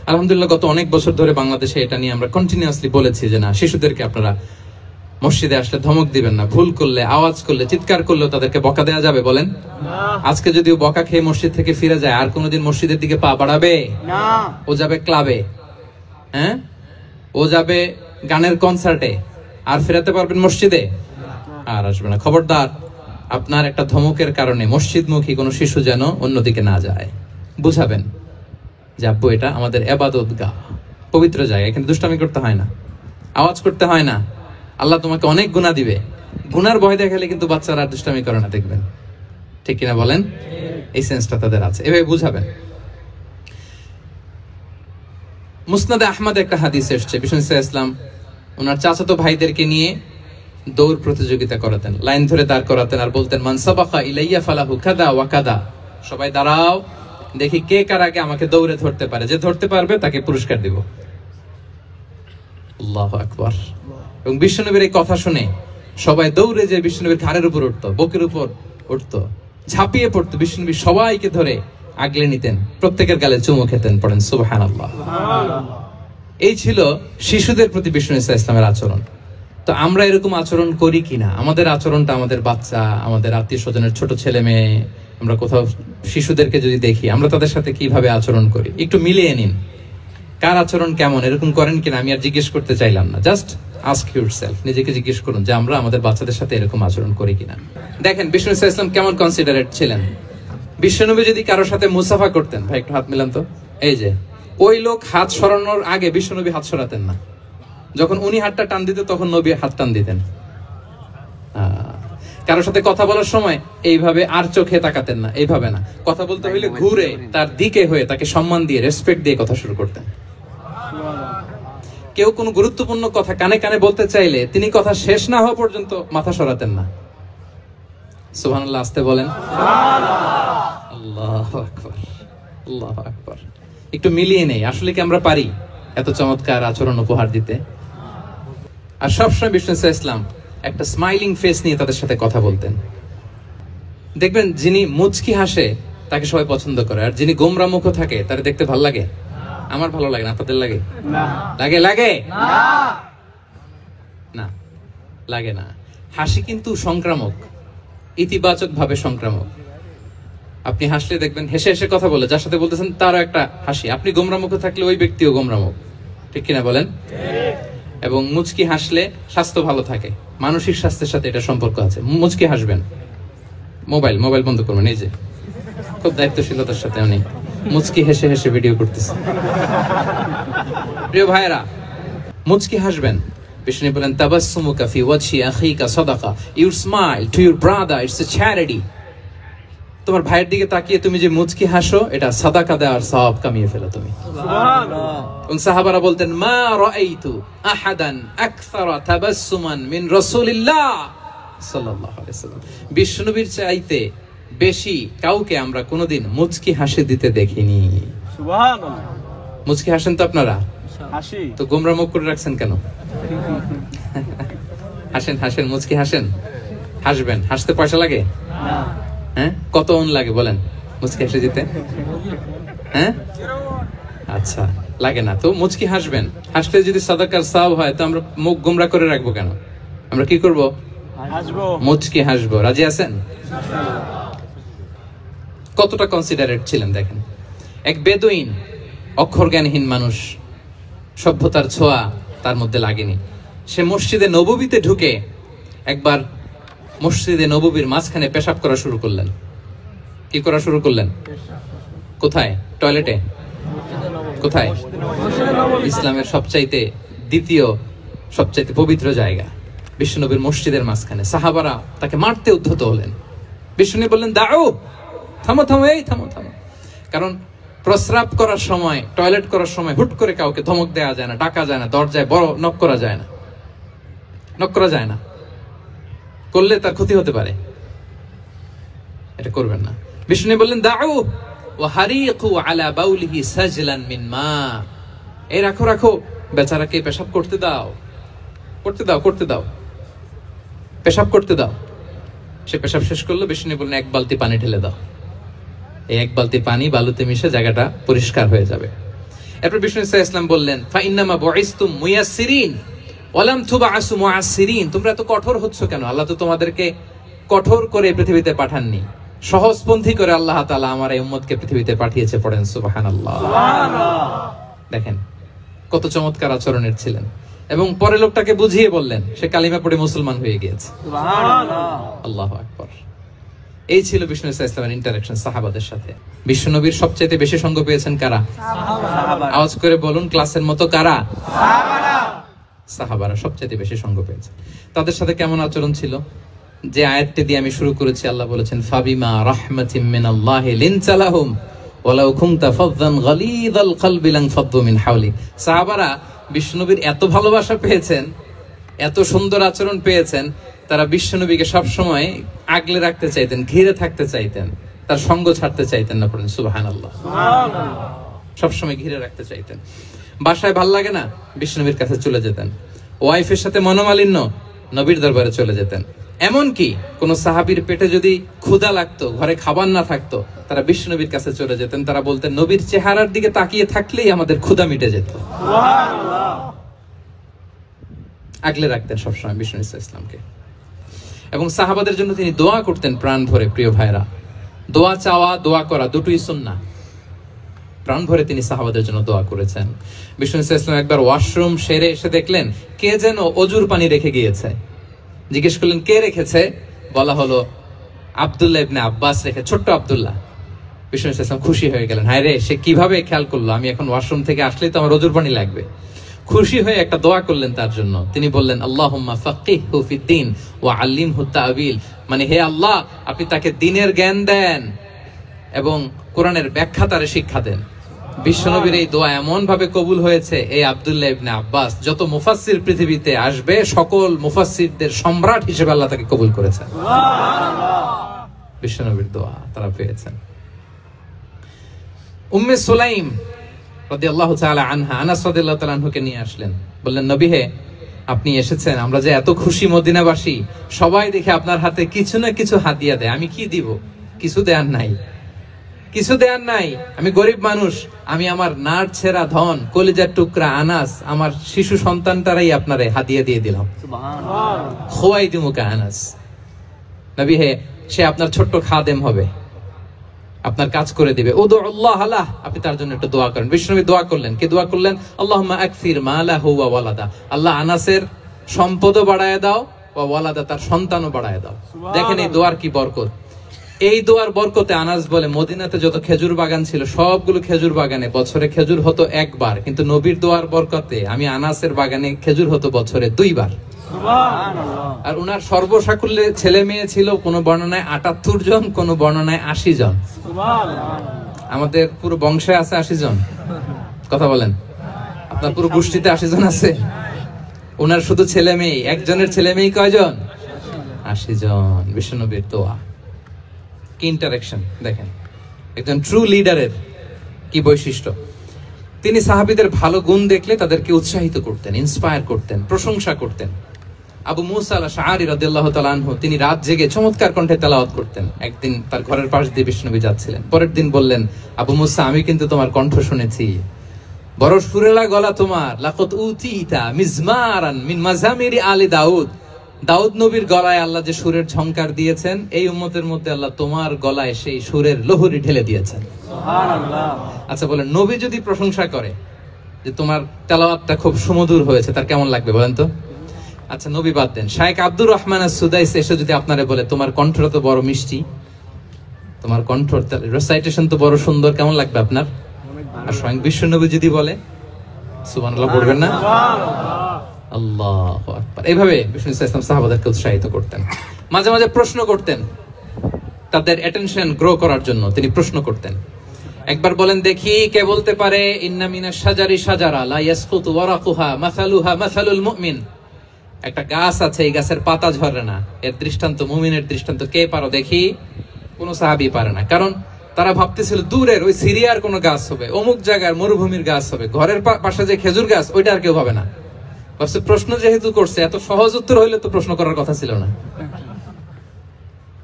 আলহামদুলিল্লাহ গত অনেক বছর ধরে বাংলাদেশে এটা নিয়ে আমরা কন্টিনিউয়াসলি বলেছি যে না, শিশুদেরকে আপনারা মসজিদে আসলে ধমক দিবেন না, ভুল করলে, আওয়াজ করলে, চিৎকার করলেও তাদেরকে বকা দেওয়া যাবে? বলেন। আজকে যদিও বকা খেয়ে মসজিদ থেকে ফিরে যায়, আর কোনোদিন মসজিদের দিকে পা বাড়াবে না। ও যাবে ক্লাবে, হ্যাঁ, ও যাবে গানের কনসার্টে, আর ফেরাতে পারবেন মসজিদে? আর আসবে না। খবরদার, আপনার একটা ধমকের কারণে মসজিদমুখী কোনো শিশু যেন অন্যদিকে না যায়। বুঝাবেন যে আব্বু, এটা আমাদের ইবাদতগাহ, পবিত্র জায়গা, এখানে দুষ্টামি করতে হয় না, আওয়াজ করতে হয় না, আল্লাহ তোমাকে অনেক গুনাহ দিবে। গুনার ভয় দেখালে কিন্তু বাচ্চারা আর দুষ্টামি করে না, দেখবেন, ঠিক কিনা বলেন? এই সেন্সটা তাদের আছে, এভাবে বুঝাবেন। মুসনাদে আহমদ একটা হাদিস এসেছে, বিষ্ণু ইসলাম ওনার চাচাতো ভাইদেরকে নিয়ে দৌড় প্রতিযোগিতা করাতেন, লাইন ধরে দাঁড় করাতেন, আর বলতেন, মান সাবাকা ইলাইয়া ফালাহু কাদা ওয়া কাদা, সবাই দাঁড়াও, দেখি কে কার আগে আমাকে দৌড়ে ধরতে পারে, যে ধরতে পারবে তাকে পুরস্কার দিব। আল্লাহু আকবার। এবং বিশ্বনবীর এই কথা শুনে সবাই দৌড়ে যে বিশ্বনবীর ঘাড়ের উপর উঠতো, বুকের উপর উঠতো, ঝাঁপিয়ে পড়তো, বিশ্বনবী সবাইকে ধরে আগলে নিতেন, প্রত্যেকের গালে চুমু খেতেন। পড়েন সুবহানাল্লাহ। এই ছিল শিশুদের প্রতি বিষ্ণু ইসলামের আচরণ। তো আমরা এরকম আচরণ করি কিনা? আমাদের আচরণটা আমাদের বাচ্চা, আমাদের আত্মীয় স্বজনের ছোট ছেলে মেয়ে, আমরা কোথাও শিশুদেরকে যদি দেখি, আমরা তাদের সাথে কিভাবে আচরণ করি একটু মিলিয়ে নিন। কার আচরণ কেমন, এরকম করেন কিনা আমি আর জিজ্ঞেস করতে চাইলাম না, জাস্ট আস্ক ইউরসেলফ, নিজেকে জিজ্ঞেস করুন যে আমরা আমাদের বাচ্চাদের সাথে এরকম আচরণ করি কিনা। দেখেন বিষ্ণু ইসলাম কেমন কনসিডারেট ছিলেন। বিশ্বনবী যদি কারোর সাথে মুসাফা করতেন, ভাই একটু হাত মিলান তো, এই যে ওই লোক হাত সরানোর আগে বিশ্বনবী হাত সরাতেন না, যখন উনি হাতটা টান দিতেন তখন নবী হাত টান দিতেন। কারোর সাথে কথা বলার সময় এইভাবে আর চোখে তাকাতেন না, এইভাবে না, কথা বলতে হইলে ঘুরে তার দিকে হয়ে তাকে সম্মান দিয়ে, রেসপেক্ট দিয়ে কথা শুরু করতেন। কেউ কোনো গুরুত্বপূর্ণ কথা কানে কানে বলতে চাইলে তিনি কথা শেষ না হওয়া পর্যন্ত মাথা সরাতেন না। সুবহানাল্লাহ, আস্তে বলেন। আল্লাহু আকবার, আল্লাহু আকবার। একটু মিলিয়ে নেই, আসলে কি আমরা পারি এত চমৎকার আচরণ উপহার দিতে? আর সবসময় বিষ্ণু ইসলাম একটা স্মাইলিং ফেস নিয়ে তাদের সাথে কথা বলতেন। দেখবেন যিনি মুচকি হাসে তাকে সবাই পছন্দ করে, আর যিনি গোমরা মুখ থাকে তার দেখতে ভালো লাগে। আমার ভালো লাগে না, তাদের লাগে? লাগে? লাগে না, লাগে না। হাসি কিন্তু সংক্রামক, ইতিবাচক ভাবে সংক্রামক। আপনি হাসলে দেখবেন হেসে হেসে কথা বলে যার সাথে বলতেছেন তারও একটা হাসি। আপনি গোমরা মুখ থাকলে ওই ব্যক্তিও গোমরা মুখ, ঠিক কিনা বলেন? এবং মুচকি হাসলে স্বাস্থ্য ভালো থাকে, মানসিক স্বাস্থ্যের সাথে এটা সম্পর্ক আছে। মুচকি হাসবেন, মোবাইল বন্ধ করবেন। এই যে খুব দায়িত্বশীলতার সাথে উনি মুচকি হেসে হেসে ভিডিও করতেছে। প্রিয় ভাইয়েরা, মুচকি হাসবেন, বিষ্ণু বলেন তাবাসসুমুকা ফি ওয়াজহি আখিকা সাদাকা, your smile to your brother it's a charity. তোমার ভাইয়ের দিকে তাকিয়ে তুমি যে মুচকি হাসো, এটা সাদাকা দেওয়ার সওয়াব কামিয়ে ফেলো তুমি। সুবহানাল্লাহ। এবং সাহাবারা বলতেন মা রাআইতু আহাদান আকসারা তাবাসসুমান মিন রাসূলিল্লাহ সাল্লাল্লাহু আলাইহি ওয়াসাল্লাম। বিশ্বনবীর চাইতে বেশি কাউকে আমরা কোনোদিন মুচকি হাসি দিতে দেখিনি। সুবহানাল্লাহ। মুচকি হাসেন তো আপনারা? হাসি। তো গোমরা মুখ করে রাখছেন কেন? হাসেন হাসেন, মুচকি হাসেন। হাসবেন। হাসতে পয়সা লাগে? না। হ্যাঁ, কত অন লাগে বলেন মুচকি হাসি দিতে? হ্যাঁ, আচ্ছা, লাগে না তো মুচকি হাসবেন। হাসলে যদি সাদাকার সওয়াব হয় তো আমরা মুখ গোমরা করে রাখবো কেন? আমরা কি করব? হাসবো, মুচকি হাসবো। রাজি আছেন? কতটা কনসিডারেট ছিলেন দেখেন। এক বেদুইন, অক্ষর জ্ঞানহীন মানুষ, সভ্যতার ছোঁয়া তার মধ্যে লাগেনি। সে মসজিদে নববীতে ঢুকে একবার মসজিদে নববীর মাঝখানে পেশাব করা শুরু করলেন। কি করা শুরু করলেন? কোথায়? টয়লেটে? কোথায়? ইসলামের সবচাইতে দ্বিতীয় সবচাইতে পবিত্র জায়গা বিশ্বনবীর মসজিদের মাঝখানে। সাহাবারা তাকে মারতে উদ্ধত হলেন। বিশ্বনবী বললেন দাও, থামো থামো, এই থামো থামো। কারণ প্রস্রাব করার সময়, টয়লেট করার সময় হুট করে কাউকে ধমক দেওয়া যায় না, ডাকা যায় না, দরজায় বড় নক করা যায় না, নক করা যায় না, করলে তার ক্ষতি হতে পারে, এটা করবেন না। বিষ্ণু বললেন দাও ওয়া হারিকু আলা বাউলিহি সাজলান মিন মা, এই রাখো রাখো, বেচারাকে পেশাব করতে দাও, করতে দাও, করতে দাও, পেশাব করতে দাও। সে পেশাব শেষ করলো। বিষ্ণু বললেন এক বালতি পানি ঢেলে দাও। এই এক বালতি পানি বালুতে মিশে জায়গাটা পরিষ্কার হয়ে যাবে। এরপর বিষ্ণু সাল্লাল্লাহু আলাইহি ওয়াসাল্লাম বললেন ফাইন্নামা বুইসতুম মুয়াসসিরিন ওয়া লাম তুবআসু মুআসসিরিন, তোমরা এত কঠোর হচ্ছ কেন? আল্লাহ তো তোমাদেরকে কঠোর করে পৃথিবীতে পাঠাননি, সহজপন্থী করে আল্লাহ তাআলা আমার এই উম্মতকে পৃথিবীতে পাঠিয়েছে। পড়েন সুবহানাল্লাহ। সুবহানাল্লাহ। দেখেন কত চমৎকার আচরণের ছিলেন। এবং পরে লোকটাকে বুঝিয়ে বললেন, সে কালিমা পড়ে মুসলমান হয়ে গিয়েছে। সুবহানাল্লাহ। আল্লাহু আকবার। এই ছিল বিষ্ণু ইসলামের ইন্টারঅ্যাকশন সাহাবাদের সাথে। বিশ্বনবীর সবচেয়ে বেশি সঙ্গ পেয়েছেন কারা? সাহাবা। আওয়াজ করে বলুন ক্লাসের মতো কারা? সাহাবারা। সাহাবারা সবচেয়ে বেশি সঙ্গ পেয়েছে। তাদের সাথে কেমন আচরণ ছিল? যে আয়াতটি দিয়ে আমি শুরু করেছি, আল্লাহ বলেছেন ফাবিমা রাহমাতিম মিনাল্লাহি লিনতা লাহুম ওয়ালাউ কুনতা ফাযযান গালিযাল কলবি লানফাদ্দু মিন হাওলিক। সাহাবারা বিশ্বনবীর এত ভালোবাসা পেয়েছেন, এত সুন্দর আচরণ পেয়েছেন, তারা বিশ্বনবীকে সব সময় আগলে রাখতে চাইতেন, ঘিরে থাকতে চাইতেন, তার সঙ্গ ছাড়তে চাইতেন না। পড়েন সুবহানাল্লাহ। সুবহানাল্লাহ। সব সময় ঘিরে রাখতে চাইতেন। বাসায় ভাল লাগে না, বিশ্বনবীর কাছে চলে যেতেন। ওয়াইফের সাথে মনোমালিন্য, নবীর দরবারে চলে যেতেন। এমনকি কোন সাহাবীর পেটে যদি ক্ষুধা লাগতো, ঘরে খাবার না থাকতো, তারা বিশ্বনবীর কাছে চলে যেতেন। তারা বলতেন নবীর চেহারার দিকে তাকিয়ে থাকলেই আমাদের ক্ষুধা মিটে যেত। সুবহানাল্লাহ। আগলে রাখতেন সবসময় বিষ্ণু ইসলামকে। এবং সাহাবাদের জন্য তিনি দোয়া করতেন প্রাণ ভরে। প্রিয় ভাইরা, দোয়া চাওয়া, দোয়া করা দুটোই সুন্নাহ। প্রাণ ভরে তিনি সাহাবাদের জন্য দোয়া করেছেন। বিষ্ণু ইসলাম একবার ওয়াশরুম সেরে এসে দেখলেন কে যেন অজুর পানি রেখে গিয়েছে। জিজ্ঞেস করলেন কে রেখেছে? বলা হলো আব্দুল্লাহ ইবনে আব্বাস রেখে, ছোট্ট আব্দুল্লাহ। বিষ্ণু ইসলাম খুশি হয়ে গেলেন, হায় রে, সে কিভাবে খেয়াল করলো, আমি এখন ওয়াশরুম থেকে আসলেই তো আমার অজুর পানি লাগবে। খুশি হয়ে একটা দোয়া করলেন তার জন্য। তিনি বললেন আল্লাহুম্মা ফাক্কিহহু ফিদ্দীন ওয়া আল্লিমহু তা'ওয়িল, মানে হে আল্লাহ, আপনি তাকে দ্বীনের জ্ঞান দেন এবং কোরআনের ব্যাখ্যা তারে শিক্ষা দেন। বিশ্বনবীর এই দোয়া এমন ভাবে কবুল হয়েছে, এই আব্দুল্লাহ ইবনে আব্বাস যত মুফাসসির পৃথিবীতে আসবে, সকল মুফাসসিরদের সম্রাট হিসেবে আল্লাহ তাকে কবুল করেছেন। সুবহানাল্লাহ। বিশ্বনবীর দোয়া তারা পেয়েছেন। উম্মে সুলাইম রাদিয়াল্লাহু তাআলা আনহা, আনাস রাদিয়াল্লাহু তাআলা আনহুকে নিয়ে আসলেন। বললেন নবী হে, আপনি এসেছেন, আমরা যে এত খুশি মদিনাবাসী, সবাই দেখে আপনার হাতে কিছু না কিছু হাদিয়া দেয়, আমি কি দিব? কিছু দেয়ার নাই, কিছু দেয়ার নাই। আমি গরিব মানুষ, আমি আমার নার ছেঁড়া ধন, কলিজার টুকরা আনাস, আমার শিশু সন্তানটারাই আপনারে হাদিয়া দিয়ে দিলাম। সুবহানাল্লাহ। খুয়াইদুমুকা আনাস, নবী হে, সে আপনার ছোট্ট খাদেম হবে, আপনার কাজ করে দিবে। উদুল্লাহ আলাহ, আপনি তার জন্য একটু দোয়া করেন। বিশ্বনবী দোয়া করলেন। কি দোয়া করলেন? আল্লাহুম্মা আকসির মালাহু ওয়া ওয়ালাদা, আল্লাহ আনাসের সম্পদও বাড়ায় দাও, ওয়া ওয়ালাদা, তার সন্তানও বাড়ায় দাও। দেখেন এই দোয়ার কি বরকত। এই দোয়ার বরকতে আনাস বলে মদিনাতে যত খেজুর বাগান ছিল সবগুলো খেজুর বাগানে বছরে খেজুর হতো একবার, কিন্তু নবীর দোয়ার বরকতে আমি আনাসের বাগানে খেজুর হতো বছরে 2 বার। আর উনার সর্বসাকুল্যে ছেলে মেয়ে ছিল কোন বর্ণনায় 78 জন, কোন বর্ণনায় 80 জন। আমাদের পুরো বংশে আছে 80 জন, কথা বলেন। আপনার পুরো গোষ্ঠীতে 80 জন আছে। ওনার শুধু ছেলে মেয়ে, একজনের ছেলে মেয়ে কয়জন? 80 জন। বিশ্বনবীর দোয়া কি ইন্টারেকশন দেখেন, একজন ট্রু লিডারের কি বৈশিষ্ট্য। তিনি সাহাবীদের ভালো গুণ দেখলে তাদেরকে উৎসাহিত করতেন, ইন্সপায়ার করতেন, প্রশংসা করতেন। আবু মুসা আল-আশআরী রাদিয়াল্লাহু তাআলা আনহু তিনি রাত জেগে চমৎকার কণ্ঠে তেলাওয়াত করতেন। একদিন তার ঘরের পাশ দিয়ে বিশ্বনবী যাচ্ছিলেন, পরের দিন বললেন, আবু মুসা আমি কিন্তু তোমার কণ্ঠ শুনেছি, বড় সুরেলা গলা তোমার। লাকাত উতিতা মিজমারান মিন মাজামিরি আলি দাউদ। দাউদ নবীর গলায় আল্লাহ যে সুরের ঝংকার দিয়েছেন, এই উম্মতের মধ্যে আল্লাহ তোমার গলায় সেই সুরের লহরী ঢেলে দিয়েছেন। সুবহানাল্লাহ। আচ্ছা বলেন, নবী যদি প্রশংসা করে যে তোমার তেলাওয়াতটা খুব সুমধুর হয়েছে, তার কেমন লাগবে বলেন তো? আচ্ছা নবী বাদ দেন, শায়েখ আব্দুর রহমান আস-সুদাইস এসে যদি আপনারে বলে তোমার কণ্ঠটা তো বড় মিষ্টি, তোমার কণ্ঠ রেসাইটেশন তো বড় সুন্দর, কেমন লাগবে আপনার? আর স্বয়ং বিশ্বনবী যদি বলে, সুবহানাল্লাহ পড়বেন না? আল্লাহু আকবার। এইভাবে বিষ্ণু ইসলাম সাহাবাদেরকে উৎসাহিত করতেন। মাঝে মাঝে প্রশ্ন করতেন, তাদের অ্যাটেনশন গ্রো করার জন্য তিনি প্রশ্ন করতেন। একবার বলেন দেখি, কে বলতে পারে ইন্না মিনাশ শাজারি শাজারা লা ইয়াসকুতু ওয়ারাকুহা মাসালুহা মাসালুল মুমিন। একটা গাছ আছে, এই গাছের পাতা ঝরে না, এর দৃষ্টান্ত মুমিনের দৃষ্টান্ত। কে পারো দেখি? কোন সাহাবী পারে না, কারণ তারা ভাবতেছিল দূরের ওই সিরিয়ার কোন গাছ হবে, অমুক জায়গার মরুভূমির গাছ হবে, ঘরের পাশে যে খেজুর গাছ ওইটা আর কেউ ভাবে না। প্রশ্ন যেহেতু করছে, এত সহজ উত্তর হইলে তো প্রশ্ন করার কথা ছিল না।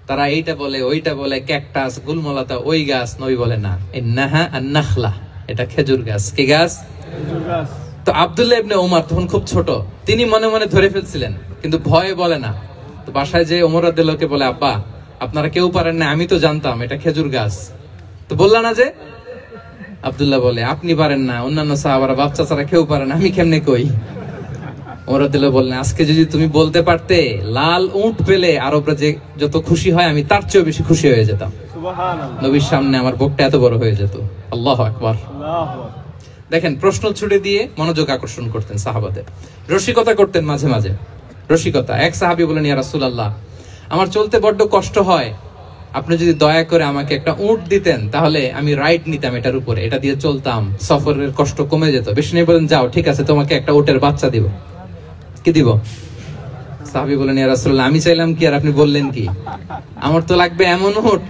তারা এইটা বলে ওইটা বলে, ক্যাকটাস গুলমলাতা ওই গাছ। নবী বলে না, ইন্নাহা আন-নাখলা, এটা খেজুর গাছ। কি গাছ? খেজুর গাছ। তো আব্দুল্লাহ ইবনে ওমর তখন খুব ছোট, তিনি মনে মনে ধরে ফেলছিলেন, কিন্তু ভয়ে বলে না। তো বাসায় যে ওমর রাদিয়াল্লাহু বলে, আব্বা আপনারা কেউ পারেন না, আমি তো জানতাম এটা খেজুর গাছ, তো বললা না যে? আব্দুল্লাহ বলে, আপনি পারেন না, অন্যান্য সাহাবারা বাচ্চা ছাড়া কেউ পারে না, আমি কেমনে কই? ওমর রাদিয়াল্লাহু বললেন, আজকে যদি তুমি বলতে পারতে লাল উট পেলে আরবরা যে যত খুশি হয়, আমি তার চেয়েও বেশি খুশি হয়ে যেতাম। সুবহানাল্লাহ। নবীর সামনে আমার বুকটা এত বড় হয়ে যেত। আল্লাহু আকবার। দেখেন, প্রশ্ন ছুড়ে দিয়ে মনোযোগ আকর্ষণ করতেন সাহাবাদের। রসিকতা করতেন মাঝে মাঝে, রসিকতা। এক সাহাবী বলেন, ইয়া রাসূলুল্লাহ আমার চলতে বড্ড কষ্ট হয়, আপনি যদি দয়া করে আমাকে একটা উট দিতেন তাহলে আমি রাইড নিতাম এটার উপরে, এটা দিয়ে চলতাম, সফরের কষ্ট কমে যেত। বিষ্ণু বলেন, যাও ঠিক আছে, তোমাকে একটা উটের বাচ্চা দিব। কি দিব? সাহাবী বলেন, ইয়া রাসূলুল্লাহ আমি চাইলাম কি আর আপনি বললেন কি? আমার তো লাগবে এমন উট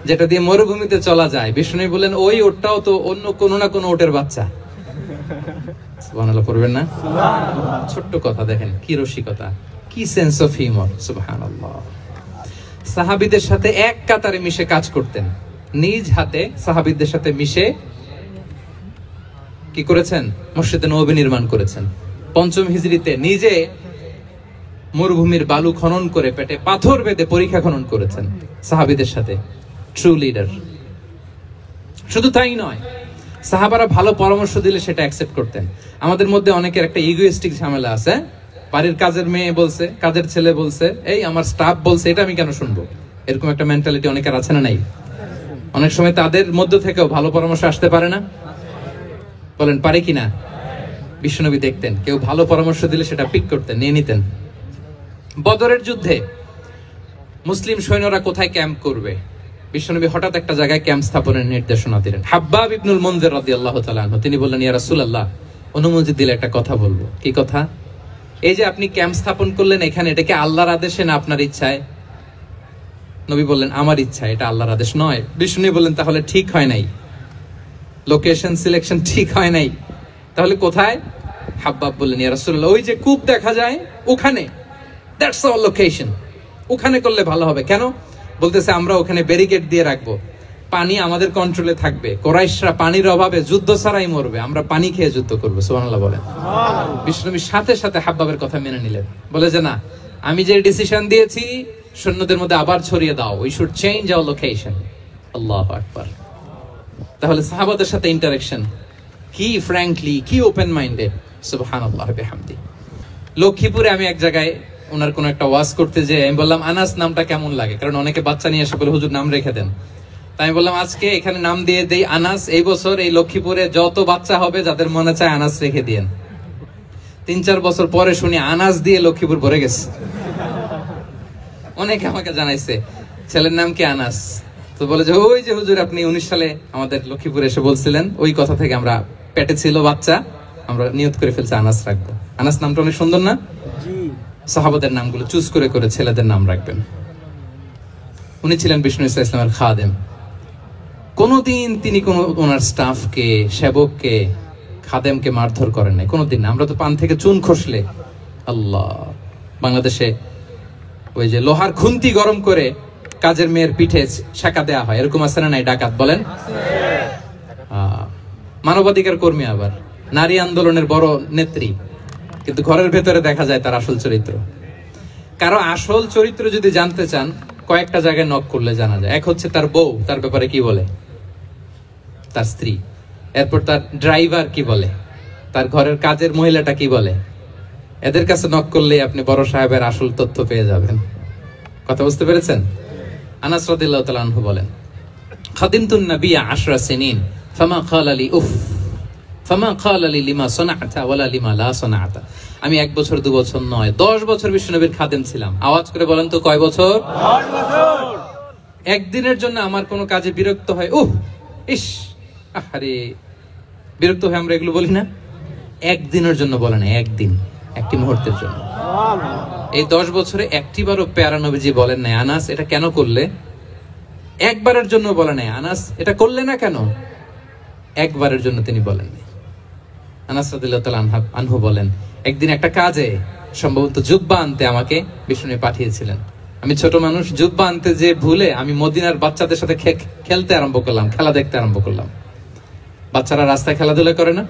যেটা দিয়ে মরুভূমিতে চলা যায়। বিষ্ণু বলেন, ওই উটটাও তো অন্য কোন না কোন উটের বাচ্চা। সুবহানাল্লাহ পড়বেন না? ছোট্ট কথা, দেখেন কি রসিকতা, কি সেন্স অফ হিউমার। সুবহানাল্লাহ। সাহাবীদের সাথে এক কাতারে মিশে কাজ করতেন, নিজ হাতে সাহাবীদের সাথে মিশে কি করেছেন? মসজিদে নববী নির্মাণ করেছেন। 5ম হিজরিতে নিজে মরুভূমির বালু খনন করে পেটে পাথর বেঁধে পরীক্ষা খনন করেছেন সাহাবীদের সাথে। True leader. শুধু তাই নয়, সাহাবারা ভালো পরামর্শ দিলে সেটা অ্যাকসেপ্ট করতেন। আমাদের মধ্যে অনেকের একটা ইগোইস্টিক ঝামেলা আছে, বাড়ির কাজের মেয়ে বলছে, কাজের ছেলে বলছে, এই আমার স্টাফ বলছে, এটা আমি কেন শুনবো? এরকম একটা মেন্টালিটি অনেকের আছে না নাই? অনেক সময় তাদের মধ্য থেকেও ভালো পরামর্শ আসতে পারে না? বলেন পারে কিনা? বিশ্বনবী দেখতেন কেউ ভালো পরামর্শ দিলে সেটা পিক করতেন, নিয়ে নিতেন। বদরের যুদ্ধে মুসলিম সৈন্যরা কোথায় ক্যাম্প করবে, বিশ্বনবী হঠাৎ একটা জায়গায় ক্যাম্প স্থাপনের নির্দেশনা দিলেন। হাব্বাব ইবনুল মুনজির রাদিয়াল্লাহু তাআলা আনহু তিনি বললেন, ইয়া রাসূলুল্লাহ অনুমতি দিলে একটা কথা বলবো। কি কথা? এই যে আপনি ক্যাম্প স্থাপন করলেন এখানে, এটা কি আল্লাহর আদেশে না আপনার ইচ্ছায়? নবী বললেন, আমার ইচ্ছা, এটা আল্লাহর আদেশ নয়। বিষ্ণু বললেন, তাহলে ঠিক হয় নাই, লোকেশন সিলেকশন ঠিক হয় নাই, তাহলে কোথায়? হাব্বাব বললেন, ইয়া রাসূলুল্লাহ ওই যে কূপ দেখা যায় ওখানে, দ্যাটস আওয়ার লোকেশন, ওখানে করলে ভালো হবে। কেন? বলতেছে আমরা ওখানে ব্যারিকেড দিয়ে রাখবো, পানি আমাদের কন্ট্রোলে থাকবে, কুরাইশরা পানির অভাবে যুদ্ধ ছাড়াই মরবে, আমরা পানি খেয়ে যুদ্ধ করবো। সুবহানাল্লাহ বলেন। বিশ্বনবী সাথে সাথে হাব্বাবের কথা মেনে নিলেন, বলে যে না, আমি যে ডিসিশন দিয়েছি সৈন্যদের মধ্যে আবার ছড়িয়ে দাও, we should change our location. আল্লাহু আকবার। তাহলে সাহাবাদের সাথে ইন্টারেকশন কি ফ্র্যাঙ্কলি, কি ওপেন মাইন্ডেড। সুবহানাল্লাহ বিহামদি। লক্ষ্মীপুরে আমি এক জায়গায় ওনার কোন একটা ওয়াজ করতে যে আমি বললাম আনাস নামটা কেমন লাগে, কারণ অনেকে বাচ্চা নিয়ে এসে বলে হুজুর নাম রেখে দেন। তাই আমি বললাম আজকে এখানে নাম দিয়ে দেই আনাস। এই বছর এই লক্ষ্মীপুরে যত বাচ্চা হবে যাদের মনে চায় আনাস রেখে দিয়েন। 3-4 বছর পরে শুনি আনাস দিয়ে লক্ষ্মীপুর ভরে গেছে। অনেকে আমাকে জানাইছে ছেলের নাম কি আনাস, তো বলে যে ওই যে হুজুর আপনি 19 সালে আমাদের লক্ষ্মীপুরে এসে বলছিলেন, ওই কথা থেকে আমরা পেটে ছিল বাচ্চা, আমরা নিয়ত করে ফেলছি আনাস রাখবো। আনাস নামটা অনেক সুন্দর না? সাহাবাদের নামগুলো চুজ করে করে ছেলেদের নাম রাখবেন। উনি ছিলেন বিষ্ণু ইসলামের খাদেম। কোনদিন তিনি কোন ওনার স্টাফকে, সেবককে, খাদেমকে মারধর করেন নাই কোনদিন। আমরা তো পান থেকে চুন খসলে আল্লাহ, বাংলাদেশে ওই যে লোহার খুন্তি গরম করে কাজের মেয়ের পিঠে শাঁকা দেয়া হয়, এরকম আছে না নাই? ডাকাত বলেন, মানবাধিকার কর্মী, আবার নারী আন্দোলনের বড় নেত্রী, কিন্তু ঘরের ভেতরে দেখা যায় তার আসল চরিত্র। কারো আসল চরিত্র যদি জানতে চান কয়েকটা জায়গায় নক করলে জানা যায়। এক হচ্ছে তার বউ, তার ব্যাপারে কি বলে, তার স্ত্রী। এরপর তার ড্রাইভার কি বলে, তার ঘরের কাজের মহিলাটা কি বলে। এদের কাছে নক করলে আপনি বড় সাহেবের আসল তথ্য পেয়ে যাবেন। কথা বুঝতে পেরেছেন? আনাস রাদিয়াল্লাহু তাআলা আনহু বলেন, খাদিমতুন নবিয়্যা 10 সিনিন ফামা ক্বালা লি উফ ফামা ক্বালা লি লিমা সানা'তা ওয়ালা লিমা লা সানা'তা। আমি 1 বছর 2 বছর নয়, 10 বছর বিশ্বনবীর খাদেম ছিলাম। আওয়াজ করে বলেন তো কয় বছর? 10 বছর। একদিনের জন্য আমার কোনো কাজে বিরক্ত হয়, ইস, আরে বিরক্ত হয়, আমরা এগুলো বলি না? একদিনের জন্য বলে না, একদিন, একটি মুহূর্তের জন্য। এই 10 বছরে একটিবারও প্যারা নবীজি বলেন নাই আনাস এটা কেন করলে। একবারের জন্য বলে নাই আনাস এটা করলে না কেন, একবারের জন্য তিনি বলেন নাই। আনাস রাদিয়াল্লাহু তাআলা আনহু বলেন, একদিন একটা কাজে সম্ভবত জুব্বা আনতে আমাকে বিষ্ণু পাঠিয়েছিলেন। আমি ছোট মানুষ, জুব্বা আনতে যে ভুলে আমি মদিনার বাচ্চাদের সাথে খেলতে আরম্ভ করলাম, খেলা দেখতে আরম্ভ করলাম। বাচ্চারা রাস্তায় খেলাধুলা করে না?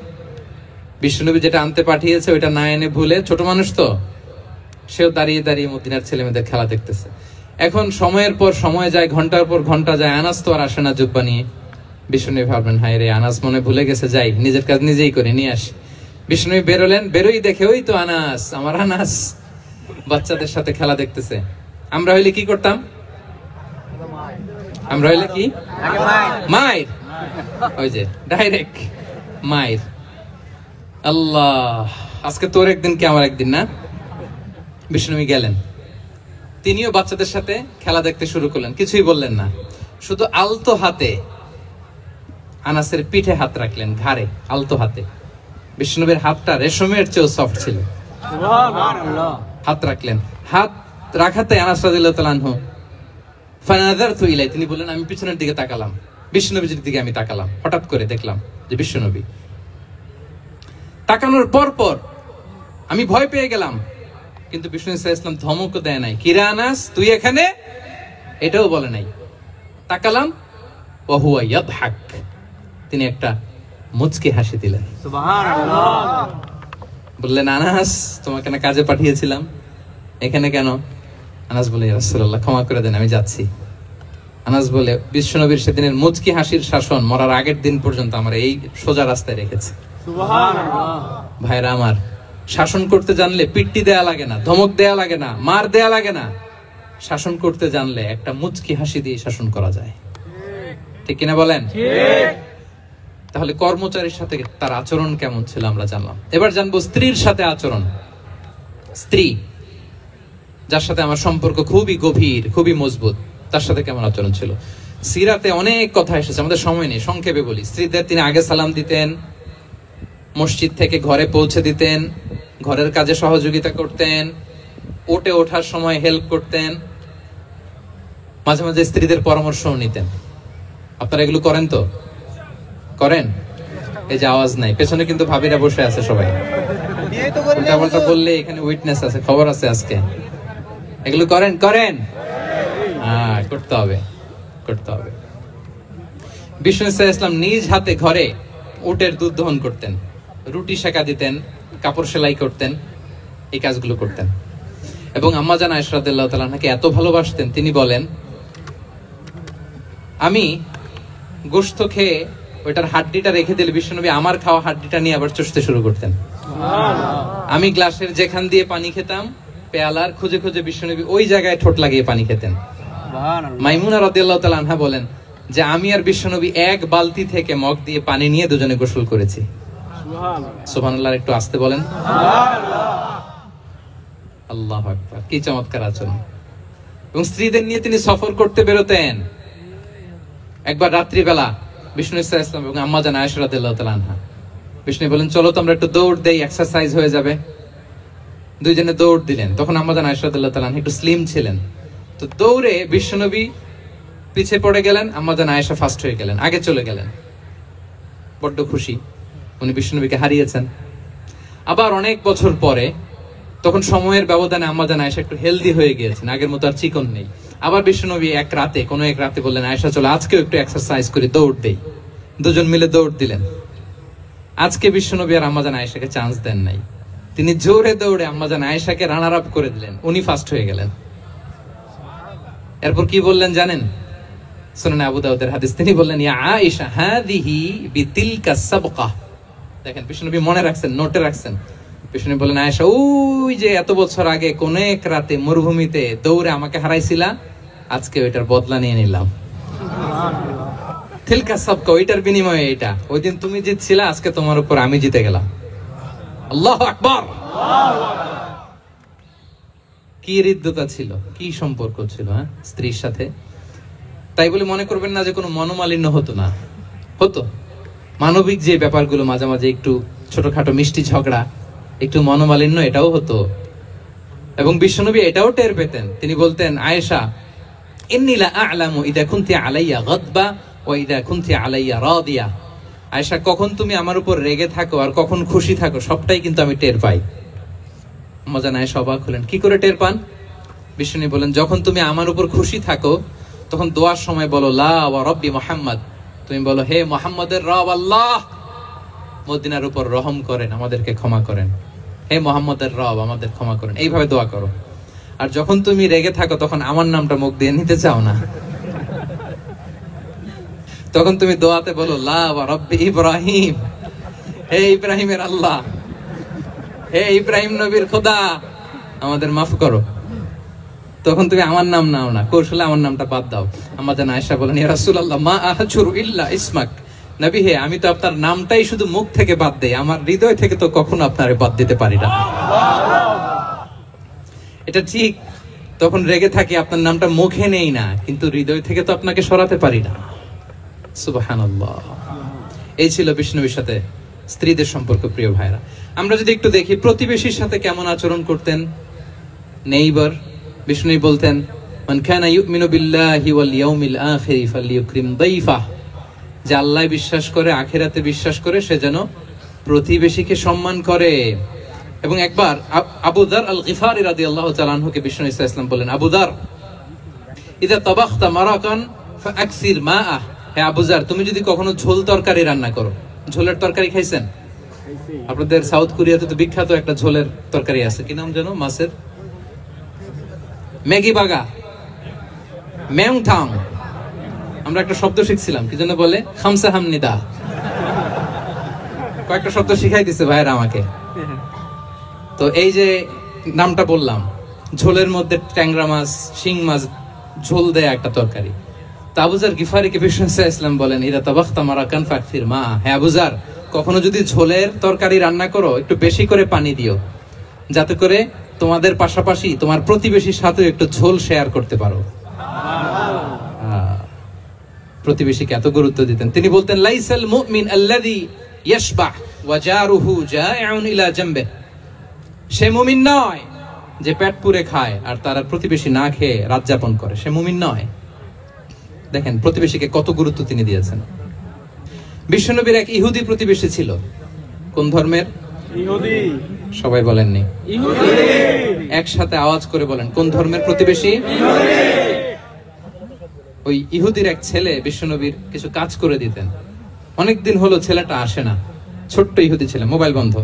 বিষ্ণুনবী যেটা আনতে পাঠিয়েছে ওইটা না এনে ভুলে, ছোট মানুষ তো, সেও দাঁড়িয়ে দাঁড়িয়ে মদিনার ছেলে মেয়েদের খেলা দেখতেছে। এখন সময়ের পর সময় যায়, ঘন্টার পর ঘন্টা যায়, আনাস তো আর আসে না জুব্বা নিয়ে। বিষ্ণুনবী ভাবলেন হায় রে, আনাস মনে ভুলে গেছে, যাই নিজের কাজ নিজেই করে নিয়ে আসি। বিষ্ণুনবী বেরোলেন, বেরোই দেখে ওই তো আনাস, আমার আনাস বাচ্চাদের সাথে খেলা দেখতেছে। আমরা হইলে কি করতাম? আমরা হইলে কি মায়ের, ওই যে ডাইরেক্ট মায়ের। আল্লাহ, আজকে তোর একদিন কি আমার একদিন না? বিষ্ণুনবী গেলেন, তিনিও বাচ্চাদের সাথে খেলা দেখতে শুরু করলেন, কিছুই বললেন না, শুধু আলতো হাতে আনাসের পিঠে হাত রাখলেন, ঘাড়ে আলতো হাতে। বিষ্ণুনবীর হাতটা রেশমের চেয়েও সফট ছিল। হাত রাখলেন, হাত রাখাতে আনাস রাদিয়াল্লাহু তাআলা আনহু ফানাযারতু ইলাই, তিনি বললেন আমি পিছনের দিকে তাকালাম, বিষ্ণুনবীর দিকে আমি তাকালাম, হঠাৎ করে দেখলাম যে বিষ্ণুনবী। তাকানোর পর পর আমি ভয় পেয়ে গেলাম, কিন্তু বিষ্ণু সাল্লাল্লাহু আলাইহি ওয়াসাল্লাম ধমকও দেয় নাই, কিরে আনাস তুই এখানে, এটাও বলে নাই। তাকালাম, ওয়া হুয়া ইয়াদহাক, তিনি একটা মুচকি হাসি দিলেন। সুবহানাল্লাহ। বললেন আনাস তোমাকে না কাজে পাঠিয়েছিলাম, এখানে কেন? আনাস বলে ইয়া রাসূলুল্লাহ ক্ষমা করে দেন, আমি যাচ্ছি। আনাস বলে বিশ্বনবীর সেদিনের মুচকি হাসির শাসন মরার আগের দিন পর্যন্ত আমার এই সোজা রাস্তায় রেখেছে। সুবহানাল্লাহ। ভাইরা আমার, শাসন করতে জানলে পিট্টি দেয়া লাগে না, ধমক দেয়া লাগে না, মার দেয়া লাগে না। শাসন করতে জানলে একটা মুচকি হাসি দিয়ে শাসন করা যায়, ঠিক কিনা বলেন? ঠিক। তাহলে কর্মচারীর সাথে তার আচরণ কেমন ছিল আমরা জানলাম। এবার জানবো স্ত্রীর সাথে আচরণ। স্ত্রী যার সাথে আমার সম্পর্ক খুবই গভীর, খুবই মজবুত, তার সাথে কেমন আচরণ ছিল। সিরাতে অনেক কথা এসেছে, আমাদের সময় নেই, সংক্ষেপে বলি। স্ত্রীদের তিনি আগে সালাম দিতেন, মসজিদ থেকে ঘরে পৌঁছে দিতেন, ঘরের কাজে সহযোগিতা করতেন, ওঠে ওঠার সময় হেল্প করতেন, মাঝে মাঝে স্ত্রীদের পরামর্শও নিতেন। আপনারা এগুলো করেন তো? করেন? এই যে আওয়াজ নাই, পেছনে কিন্তু ভাবিরা বসে আছে সবাই, উল্টাপাল্টা বললে এখানে উইটনেস আছে, খবর আছে আজকে। এগুলো করেন? করেন? হ্যাঁ, করতে হবে, করতে হবে। বিষ্ণু সাল্লাল্লাহু আলাইহি ওয়াসাল্লাম নিজ হাতে ঘরে উটের দুধ দহন করতেন, রুটি সেকা দিতেন, কাপড় সেলাই করতেন, এই কাজগুলো করতেন। এবং আম্মা জান আয়েশা রাদিয়াল্লাহু তাআলা আনহাকে এত ভালোবাসতেন, তিনি বলেন আমি গোশত খেয়ে ওইটার হাড্ডিটা রেখে দিলে বিশ্বনবী আমার খাওয়া হাড্ডিটা নিয়ে আবার চষতে শুরু করতেন। আমি গ্লাসের যেখান দিয়ে পানি খেতাম পেয়ালার খুঁজে খুঁজে বিশ্বনবী ওই জায়গায় ঠোঁট লাগিয়ে পানি খেতেন। মাইমুনা রাদিয়াল্লাহু তাআলা আনহা বলেন যে আমি আর বিশ্বনবী এক বালতি থেকে মগ দিয়ে পানি নিয়ে দুজনে গোসল করেছি। সুবহানাল্লাহ, একটু আস্তে বলেন। আল্লাহু আকবার, কি চমৎকার আচরণ। এবং স্ত্রীদের নিয়ে তিনি সফর করতে বেরোতেন। একবার রাত্রিবেলা বিষ্ণু সাল্লাল্লাহু আলাইহি ওয়াসাল্লাম এবং আম্মা জান আয়েশা রাদিয়াল্লাহু তাআলা আনহা, বিষ্ণু বলেন চলো তো আমরা একটু দৌড় দেই, এক্সারসাইজ হয়ে যাবে। দুইজনে দৌড় দিলেন। তখন আম্মা জান আয়েশা রাদিয়াল্লাহু তাআলা আনহা একটু স্লিম ছিলেন, তো দৌড়ে বিশ্বনবী পিছে পড়ে গেলেন, আম্মা জান আয়েশা ফার্স্ট হয়ে গেলেন, আগে চলে গেলেন। বড্ড খুশি, উনি বিশ্বনবীকে হারিয়েছেন। আবার অনেক বছর পরে, তখন সময়ের ব্যবধানে আম্মা জান আয়েশা একটু হেলদি হয়ে গিয়েছেন, আগের মতো আর চিকন নেই। আবার বিশ্বনবী কোনো এক রাতে বললেন আয়েশা চলো আজকেও একটু এক্সারসাইজ করি, দৌড় দেই। দুজন মিলে দৌড় দিলেন। আজকে বিশ্বনবী আর আম্মা জান আয়েশাকে চান্স দেন নাই, তিনি জোরে দৌড়ে আম্মা জান আয়েশাকে রানার আপ করে দিলেন, উনি ফার্স্ট হয়ে গেলেন। এরপর কি বললেন জানেন? সুনানে আবু দাউদের হাদিস, তিনি বললেন ইয়া আয়েশা হাদিহি বিতিলকা সাবকা। দেখেন বিশ্বনবী মনে রাখছেন, নোটে রাখছেন। বিষ্ণু বলেন আয়েশা, ওই যে এত বছর আগে কোন এক রাতে মরুভূমিতে দৌড়ে আমাকে হারাইছিলা, আজকে ওইটার বদলা নিয়ে নিলাম। তিলকা সাবকা, ওইটার বিনিময়ে এটা। ওই দিন তুমি জিতছিলা, আজকে তোমার উপর আমি জিতে গেলাম। আল্লাহু আকবার। কি হৃদ্যতা ছিল, কি সম্পর্ক ছিল স্ত্রীর সাথে। তাই বলে মনে করবেন না যে কোনো মনোমালিন্য হতো না, হতো। মানবিক যে ব্যাপারগুলো, মাঝে মাঝে একটু ছোটখাটো মিষ্টি ঝগড়া, একটু মনোমালিন্য, এটাও হতো। এবং বিশ্বনবী এটাও টের পেতেন। তিনি বলতেন আয়েশা, ইন্নী লা আ'লামু ইযা কুনতি আলাইয়া গাদবা ওয়া ইযা কুনতি আলাইয়া রাদিয়া। আয়েশা, কখন তুমি আমার উপর রেগে থাকো আর কখন খুশি থাকো সবটাই কিন্তু আমি টের পাই। আম্মা জান আয়েশা অবাক হলেন, কি করে টের পান? বিশ্বনবী বলেন, যখন তুমি আমার উপর খুশি থাকো তখন দোয়ার সময় বলো লা ওয়া রাব্বি মুহাম্মদ, তুমি বলো হে মুহাম্মদের রব আল্লাহ, মদিনার উপর রহম করেন, আমাদেরকে ক্ষমা করেন। হে মুহাম্মদের রব, আমাদের ক্ষমা করেন, এইভাবে দোয়া করো। আর যখন তুমি রেগে থাকো তখন আমার নামটা মুখ দিয়ে নিতে চাও না, তখন তুমি দোয়াতে বলো লা ওয়া রাব্বি ইব্রাহিম, হে ইব্রাহিমের আল্লাহ, হে ইব্রাহিম নবীর খোদা, আমাদের মাফ করো। তখন তুমি আমার নাম নাও না, কৌশলে আমার নামটা বাদ দাও। আম্মা জান আয়েশা বলেন ইয়া রাসূলুল্লাহ মা আহজুরু ইল্লা ইসমাক, নবী হে আমি তো আপনার নামটাই শুধু মুখ থেকে বাদ দেই, আমার হৃদয় থেকে তো কখনো আপনারে বাদ দিতে পারি না। এটা ঠিক, তখন রেগে থাকি, আপনার নামটা মুখে নেই না, কিন্তু হৃদয় থেকে তো আপনাকে সরাতে পারি না। সুবহানাল্লাহ। এই ছিল বিষ্ণুবীর সাথে স্ত্রীদের সম্পর্ক। প্রিয় ভাইরা, আমরা যদি একটু দেখি প্রতিবেশীর সাথে কেমন আচরণ করতেন। নেইবার, বিষ্ণু বলতেন মান কানা ইউমিনু বিল্লাহি ওয়াল ইয়াউমিল আখির ফালইউকরিম দাইফাহ, যে আল্লাহ বিশ্বাস করে, আখিরাতে বিশ্বাস করে, সে যেন প্রতিবেশীকে সম্মান করে। এবং একবার আবু যার আল গিফারি রাদিয়াল্লাহু তাআলা আনহুকে বিষ্ণু ইসা ইসলাম বলেন, আবু যার ইযা তাবাখতা মারাকান ফাআকসির মাআহ, হে আবু যার তুমি যদি কখনো ঝোল তরকারি রান্না করো, ঝোলের তরকারি খাইছেন? আপনাদের সাউথ কোরিয়াতে তো বিখ্যাত একটা ঝোলের তরকারি আছে, কি নাম জানো? মাছের ম্যাগি বাগা, মেংথাং। আমরা একটা শব্দ শিখছিলাম, কি জন্য বলে? খামসা হামনিদা। কয়েকটা শব্দ শিখাই দিছে ভাইরা আমাকে। তো এই যে নামটা বললাম, ঝোলের মধ্যে ট্যাংরা মাছ, শিং মাছ ঝোল দেয় একটা তরকারি। তা আবু যার গিফারিকে বিষ্ণু ইসলাম বলেন ইদা তাবাখতা মারাকান ফাকসির মা, হে আবু যার কখনো যদি ঝোলের তরকারি রান্না করো একটু বেশি করে পানি দিও, যাতে করে তোমাদের পাশাপাশি তোমার প্রতিবেশীর সাথে একটু ঝোল শেয়ার করতে পারো। প্রতিবেশীকে এত গুরুত্ব দিতেন। তিনি বলতেন লাইসাল মুমিন আল্লাযী ইয়াশবাহ ওয়া জারুহু জাইউন ইলা জামবে, সে মুমিন নয় যে পেট পুরে খায় আর তার প্রতিবেশী না খেয়ে রাত যাপন করে, সে মুমিন নয়। দেখেন প্রতিবেশীকে কত গুরুত্ব তিনি দিয়েছেন। বিশ্বনবীর এক ইহুদি প্রতিবেশী ছিল। কোন ধর্মের? ইহুদি। সবাই বলেননি? ইহুদি। একসাথে আওয়াজ করে বলেন, কোন ধর্মের প্রতিবেশী? ইহুদি। ওই ইহুদির এক ছেলে বিশ্বনবীর কিছু কাজ করে দিতেন। অনেকদিন হলো ছেলেটা আসে না, ছোট্ট ইহুদি ছেলে, মোবাইল বন্ধ,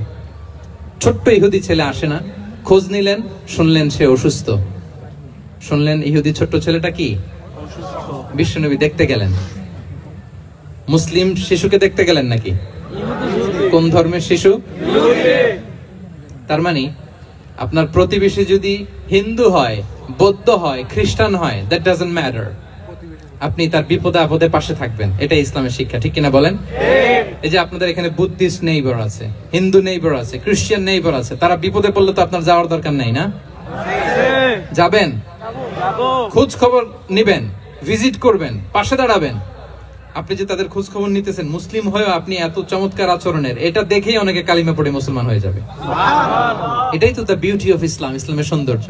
ছোট্ট ইহুদি ছেলে আসে না। খোঁজ নিলেন, শুনলেন সে অসুস্থ। শুনলেন ইহুদি ছোট্ট ছেলেটা কি বিশ্বনবী দেখতে গেলেন। মুসলিম শিশুকে দেখতে গেলেন নাকি? কোন ধর্মের শিশু? তার মানে আপনার প্রতিবেশী যদি হিন্দু হয়, বৌদ্ধ হয়, খ্রিস্টান হয়, দ্যাট ডাজন্ট ম্যাটার। আপনি তার বিপদে আপদে পাশে থাকবেন, এটাই ইসলামের শিক্ষা, ঠিক কিনা বলেন? এই যে আপনাদের এখানে বুদ্ধিস্ট নেইবার আছে, হিন্দু নেইবার আছে, খ্রিস্টান নেইবার আছে, তারা বিপদে পড়লে তো আপনার যাওয়ার দরকার নাই না? যাবেন, খোঁজ খবর নিবেন, ভিজিট করবেন, পাশে দাঁড়াবেন। আপনি যে তাদের খোঁজ খবর নিতেছেন, মুসলিম হয়েও আপনি এত চমৎকার আচরণের, এটা দেখেই অনেকে কালিমা পড়ে মুসলমান হয়ে যাবে। এটাই তো দ্য বিউটি অফ ইসলাম, ইসলামের সৌন্দর্য।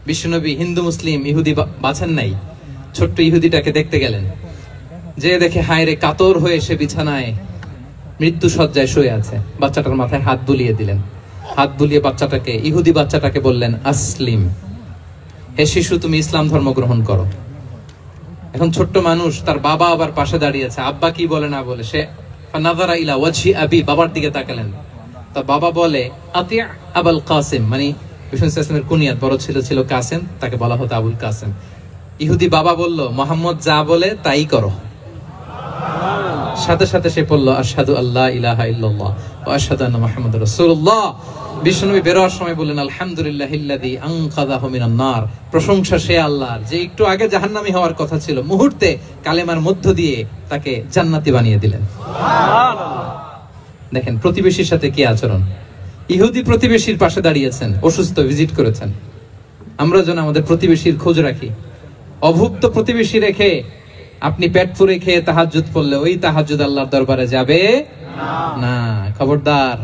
বিশ্বনবী হিন্দু মুসলিম ইহুদি বাছেন নাই, ছোট্ট ইহুদিটাকে দেখতে গেলেন, যে দেখে হায় রে, কাতর হয়ে সে বিছানায় মৃত্যু শয্যায় শুয়ে আছে। বাচ্চাটার মাথায় হাত বুলিয়ে দিলেন, হাত বুলিয়ে বাচ্চাটাকে, ইহুদি বাচ্চাটাকে বললেন, আসলিম, হে শিশু, তুমি ইসলাম ধর্ম গ্রহণ করো। এখন ছোট্ট মানুষ, তার বাবা আবার পাশে দাঁড়িয়ে আছে, আব্বা কি বলে না বলে, সে নাযারা ইলা ওয়াজহি আবি, বাবার দিকে তাকালেন। তার বাবা বলে, আতি আবুল কাসিম, মানে বিষ্ণু ইসলামের কুনিয়াত, বড় ছিল ছিল কাসিম, তাকে বলা হতো আবুল কাসিম। ইহুদি বাবা বলল, মোহাম্মদ যা বলে তাই করো। সাথে সাথে সে বলল, আশহাদু আল্লাহ ইলাহা ইল্লাল্লাহ ওয়া আশহাদু আন্না মুহাম্মাদুর রাসূলুল্লাহ। বিশ্বনবী বেরোয়ার সময় বললেন, আলহামদুলিল্লাহিল্লাযী আনকাযাহু মিনান নার, প্রশংসা সে আল্লাহর, যে একটু আগে জাহান্নামী হওয়ার কথা ছিল, মুহূর্তে কালেমার মধ্য দিয়ে তাকে জান্নাতি বানিয়ে দিলেন। দেখেন প্রতিবেশীর সাথে কি আচরণ। ইহুদি প্রতিবেশীর পাশে দাঁড়িয়েছেন, অসুস্থ, ভিজিট করেছেন। আমরা যেন আমাদের প্রতিবেশীর খোঁজ রাখি। অভুক্ত প্রতিবেশী রেখে আপনি পেট পুরে খেয়ে তাহাজ্জুদ পড়লে ওই তাহাজ্জুদ আল্লাহর দরবারে যাবে না। খবরদার,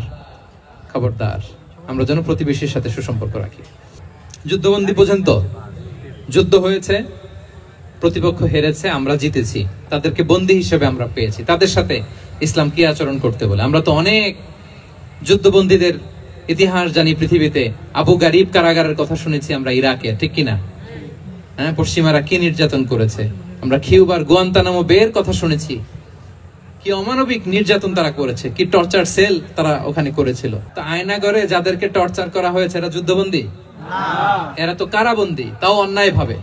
খবরদার, আমরা যেন প্রতিবেশীর সাথে সুসম্পর্ক রাখি। যুদ্ধবন্দী পর্যন্ত যুদ্ধ হয়েছে, প্রতিপক্ষ হেরেছে, আমরা জিতেছি, তাদেরকে বন্দী হিসেবে আমরা পেয়েছি। তাদের সাথে ইসলাম কি আচরণ করতে বলে? আমরা তো অনেক যুদ্ধবন্দীদের ইতিহাস জানি পৃথিবীতে। আবু গারিব কারাগারের কথা শুনেছি আমরা ইরাকে, ঠিক কিনা? হ্যাঁ, পশ্চিমারা কি নির্যাতন করেছে। আমরা কিউবার গুয়ান্তানামো বের কথা শুনেছি, কি অমানবিক নির্যাতন তারা করেছে, কি টর্চার সেল তারা ওখানে করেছিল। তা আয়নাগরে যাদেরকে টর্চার করা হয়েছে এরা যুদ্ধবন্দী? এরা তো কারাবন্দী, তাও অন্যায় ভাবে।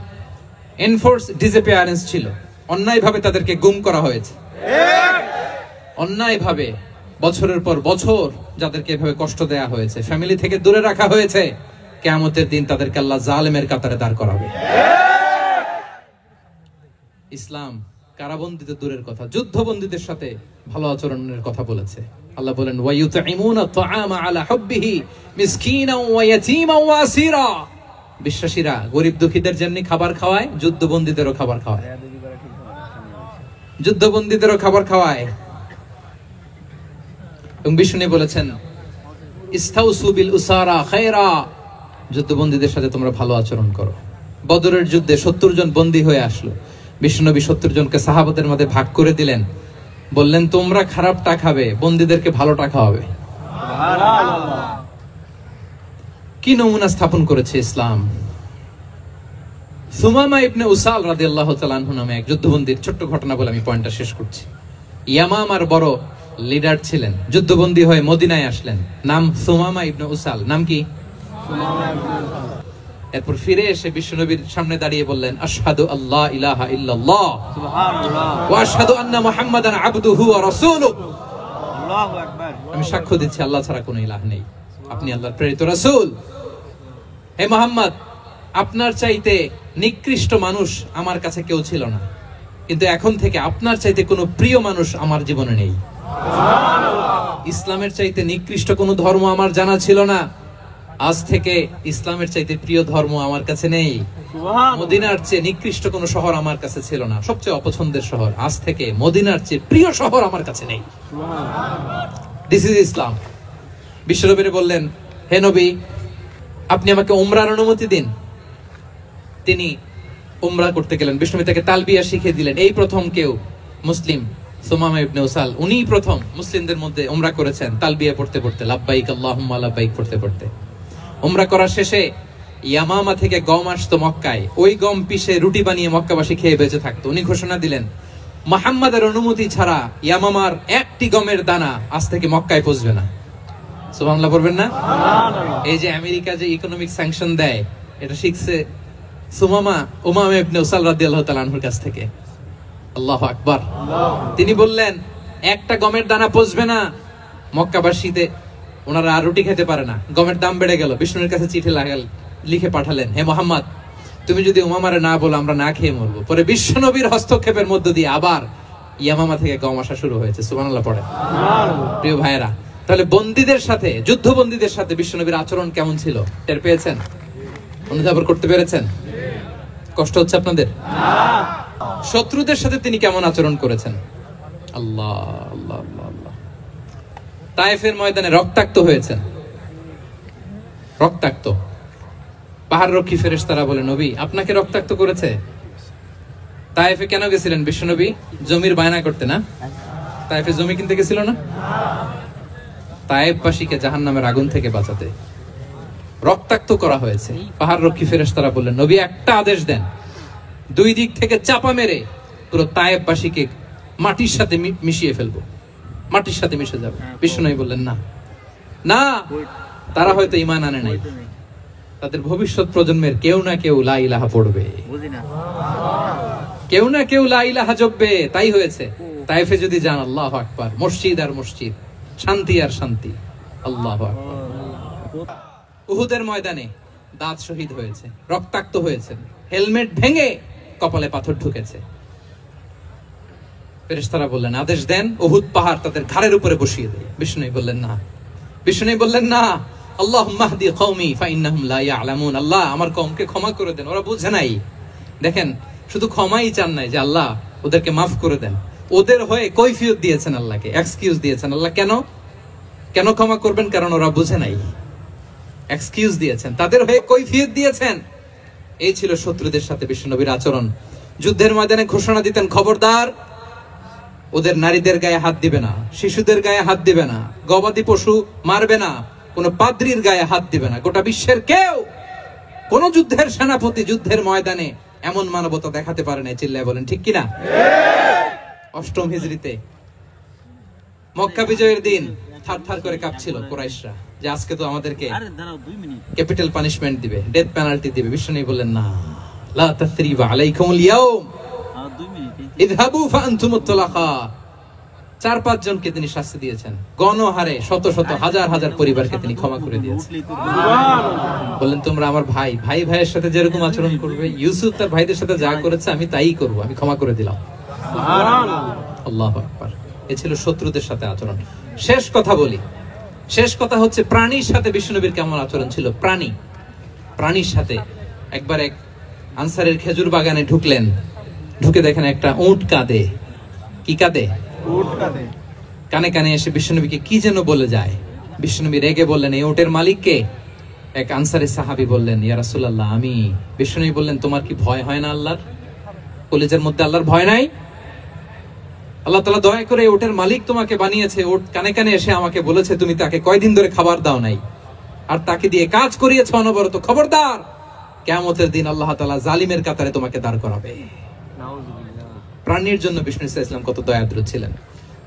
এনফোর্স ডিসঅ্যাপিয়ারেন্স ছিল, অন্যায় ভাবে তাদেরকে গুম করা হয়েছে। অন্যায় ভাবে বছরের পর বছর যাদেরকে এভাবে কষ্ট দেয়া হয়েছে, ফ্যামিলি থেকে দূরে রাখা হয়েছে, কিয়ামতের দিন তাদেরকে আল্লাহ জালেমের কাতারে দাঁড় করাবে। ইসলাম কারাবন্দীতে দূরের কথা, যুদ্ধবন্দীদের সাথে ভালো আচরণের কথা বলেছে। আল্লাহ বলেন, ওয়া ইউতঈমুনা তাআমা আলা হুব্বিহি মিসকিনান ওয়া ইয়াতীমান ওয়া আসীরা। বিশ্বাসীরা গরিব দুঃখীদের যেমনি খাবার খাওয়ায়, যুদ্ধবন্দীদেরও খাবার খাওয়ায়, যুদ্ধবন্দীদেরও খাবার খাওয়ায়। এবং বিষ্ণু বলেছেন, ইস্তাউসু বিল উসারা খায়রা, যুদ্ধবন্দীদের সাথে তোমরা ভালো আচরণ করো। বদরের যুদ্ধে 70 জন বন্দী হয়ে আসলো। বিশ্বনবী 70 জনকে সাহাবাদের মধ্যে ভাগ করে দিলেন, বললেন, তোমরা খারাপটা খাবে, বন্দীদেরকে ভালোটা খাওয়াবে। কি নমুনা স্থাপন করেছে ইসলাম। সুমামা ইবনে উসাল রাদিয়াল্লাহু তাআলা আনহু নামে এক যুদ্ধবন্দীর ছোট্ট ঘটনা বলে আমি পয়েন্টটা শেষ করছি। ইয়ামামার বড় লিডার ছিলেন, যুদ্ধবন্দী হয়ে মদিনায় আসলেন, নাম সুমামা ইবনে উসাল। নাম কি? এরপর ফিরে এসে বিশ্বনবীর সামনে দাঁড়িয়ে বললেন, আশহাদু আল্লাহ ইলাহা ইল্লাল্লাহ ওয়া আশহাদু আন্না মুহাম্মাদান আবদুহু ওয়া রাসূলুহু। আল্লাহু আকবার। আমি সাক্ষ্য দিচ্ছি আল্লাহ ছাড়া কোনো ইলাহ নেই, আপনি আল্লাহর প্রেরিত রাসূল। হে মুহাম্মদ, আপনার চাইতে নিকৃষ্ট মানুষ আমার কাছে কেউ ছিল না, কিন্তু এখন থেকে আপনার চাইতে কোনো প্রিয় মানুষ আমার জীবনে নেই। ইসলামের চাইতে নিকৃষ্ট কোনো ধর্ম আমার জানা ছিল না, আজ থেকে ইসলামের চাইতে প্রিয় ধর্ম আমার কাছে নেই। মদিনার চেয়ে নিকৃষ্ট কোনো শহর আমার কাছে ছিল না, সবচেয়ে অপছন্দের শহর, আজ থেকে মদিনার চেয়ে প্রিয় শহর আমার কাছে নেই। দিস ইজ ইসলাম। বিশ্বনবী বললেন, হে নবী, আপনি আমাকে উমরার অনুমতি দিন। তিনি উমরা করতে গেলেন, বিশ্বনবী তাকে তালবিয়া শিখিয়ে দিলেন। এই প্রথম কেউ মুসলিম, সুমামা ইবনে উসাল, উনিই প্রথম মুসলিমদের মধ্যে উমরা করেছেন তালবিয়া পড়তে পড়তে, লাব্বাইক আল্লাহুম্মা লাব্বাইক পড়তে পড়তে। উমরা করার শেষে ইয়ামামা থেকে গম আসতো মক্কায়, ওই গম পিষে রুটি বানিয়ে মক্কাবাসী খেয়ে বেঁচে থাকতো। উনি ঘোষণা দিলেন, মুহাম্মাদের অনুমতি ছাড়া ইয়ামামার একটি গমের দানা আজ থেকে মক্কায় পৌঁছবে না। সুবহানাল্লাহ পড়বেন না? এই যে আমেরিকা যে ইকোনমিক স্যাংশন দেয়, এটা শিখছে সুমামা উমামা ইবনে উসাল রাদিয়াল্লাহু তাআলা আনহুর কাছ থেকে। আল্লাহু আকবার। তিনি বললেন, একটা গমের দানা পচবে না, মক্কাবাসীতে ওনারা আর রুটি খেতে পারে না, গমের দাম বেড়ে গেল, বিষ্ণুর কাছে চিঠি লিখে পাঠালেন, হে মোহাম্মদ, তুমি যদি উমামারে না বলো আমরা না খেয়ে মরবো। পরে বিশ্বনবীর হস্তক্ষেপের মধ্য দিয়ে আবার ইয়ামামা থেকে গম আসা শুরু হয়েছে। সুবহানাল্লাহ পড়ে। প্রিয় ভাইয়েরা, তাহলে বন্দীদের সাথে, যুদ্ধবন্দীদের সাথে বিশ্বনবীর আচরণ কেমন ছিল টের পেয়েছেন? অনুধাবন করতে পেরেছেন? কষ্ট হচ্ছে আপনাদের? শত্রুদের সাথে তিনি কেমন আচরণ করেছেন? আল্লাহ আল্লাহ আল্লাহ আল্লাহ। তায়েফের ময়দানে রক্তাক্ত হয়েছেন, রক্তাক্ত। পাহাড় রক্ষী ফেরেশতারা বলে, নবী আপনাকে রক্তাক্ত করেছে? তায়েফে কেন গেছিলেন বিশ্বনবী? জমির বায়না করতে না? তায়েফে জমি কিনতে গেছিল না? তায়েফবাসীকে জাহান্নামের আগুন থেকে বাঁচাতে রক্তাক্ত করা হয়েছে। পাহাড় রক্ষী ফেরেশতারা বললেন, নবী একটা আদেশ দেন, দুই দিক থেকে চাপা মেরে পুরো তায়েফবাসীকে মাটির সাথে মিশিয়ে ফেলবো, মাটির সাথে মিশে যাবে। বিশ্বনবী বললেন, না না, তারা হয়তো ঈমান আনে নাই, তাদের ভবিষ্যৎ প্রজন্মের কেউ না কেউ লা ইলাহা পড়বে, কেউ না কেউ লা ইলাহা জপবে। তাই হয়েছে। তায়েফে যদি যান, আল্লাহু আকবার, মসজিদ আর মসজিদ, শান্তি আর শান্তি। আল্লাহু আকবার। উহুদের ময়দানে দাঁত শহীদ হয়েছে, রক্তাক্ত হয়েছে, হেলমেট ভেঙে কপালে পাথর ঢুকেছে। ফেরেশতারা বললেন, আদেশ দেন উহুদ পাহাড় তাদের ঘাড়ের উপরে বসিয়ে দেয়। বিষ্ণু বললেন, না। বিষ্ণু বললেন, না। আল্লাহুম্মা হদি কওমি ফাইন্নাহুম লা ইয়ালামুন। আল্লাহ আমার কওমকে ক্ষমা করে দেন, ওরা বুঝে নাই। দেখেন, শুধু ক্ষমাই চান নাই যে আল্লাহ ওদেরকে মাফ করে দেন, ওদের হয়ে কৈফিয়ত দিয়েছেন আল্লাহকে, এক্সকিউজ দিয়েছেন। আল্লাহ কেন কেন ক্ষমা করবেন? কারণ ওরা বুঝে নাই। এক্সকিউজ দিয়েছেন, তাদের হয়ে কৈফিয়ত দিয়েছেন। এই ছিল শত্রুদের সাথে বিশ্বনবীর আচরণ। যুদ্ধের ময়দানে ঘোষণা দিতেন, খবরদার ওদের নারীদের গায়ে হাত দিবে না, শিশুদের গায়ে হাত দিবে না, গবাদি পশু মারবে না, কোন পাদ্রীর গায়ে হাত দিবে না। গোটা বিশ্বের কেউ, কোন যুদ্ধের সেনাপতি যুদ্ধের ময়দানে এমন মানবতা দেখাতে পারে না। চিল্লায় বলেন ঠিক কিনা? অষ্টম হিজরিতে মক্কা বিজয়ের দিন থার থার করে কাঁপছিল কুরাইশরা যে আজকে তো আমাদেরকে ক্যাপিটাল পানিশমেন্ট দিবে, ডেথ পেনাল্টি দিবে। বিষ্ণু বললেন, না, লা তাসরিবা আলাইকুমুল ইয়াউম ইযহাবু ফাআনতুমুত তুলাকা। 4-5 জনকে তিনি শাস্তি দিয়েছেন, গণহারে শত শত হাজার হাজার পরিবারকে তিনি ক্ষমা করে দিয়েছেন। বললেন, তোমরা আমার ভাই, ভাই ভাইয়ের সাথে যেরকম আচরণ করবে, ইউসুফ তার ভাইদের সাথে যা করেছে আমি তাই করব, আমি ক্ষমা করে দিলাম। আল্লাহু আকবার। এ ছিল শত্রুদের সাথে আচরণ। শেষ কথা বলি, শেষ কথা হচ্ছে প্রাণীর সাথে বিশ্বনবীর কেমন আচরণ ছিল। প্রাণীর সাথে একবার এক আনসারের খেজুর বাগানে ঢুকলেন, ঢুকে দেখেন একটা উট কাঁদে। কি কাঁদে? উট কাঁদে। কানে কানে এসে বিশ্বনবীকে কি যেন বলে যায়। বিশ্বনবী রেগে বললেন, এই উটের মালিক কে? এক আনসারী সাহাবী বললেন, ইয়া রাসূলুল্লাহ আমি। বিশ্বনবী বললেন, তোমার কি ভয় হয় না আল্লাহর? কলিজার মধ্যে আল্লাহর ভয় নাই? আল্লাহ তাআলা দয়া করে উটের মালিক তোমাকে বানিয়েছে, উট কানে কানে এসে আমাকে বলেছে তুমি তাকে কয়দিন ধরে খাবার দাও নাই, আর তাকে দিয়ে কাজ করিয়েছ অনবরত। খবরদার, কিয়ামতের দিন আল্লাহ তাআলা জালিমের কাতারে তোমাকে দাঁড় করাবে। প্রাণীর জন্য বিষ্ণু ইসলাম কত দয়াদ্র ছিলেন।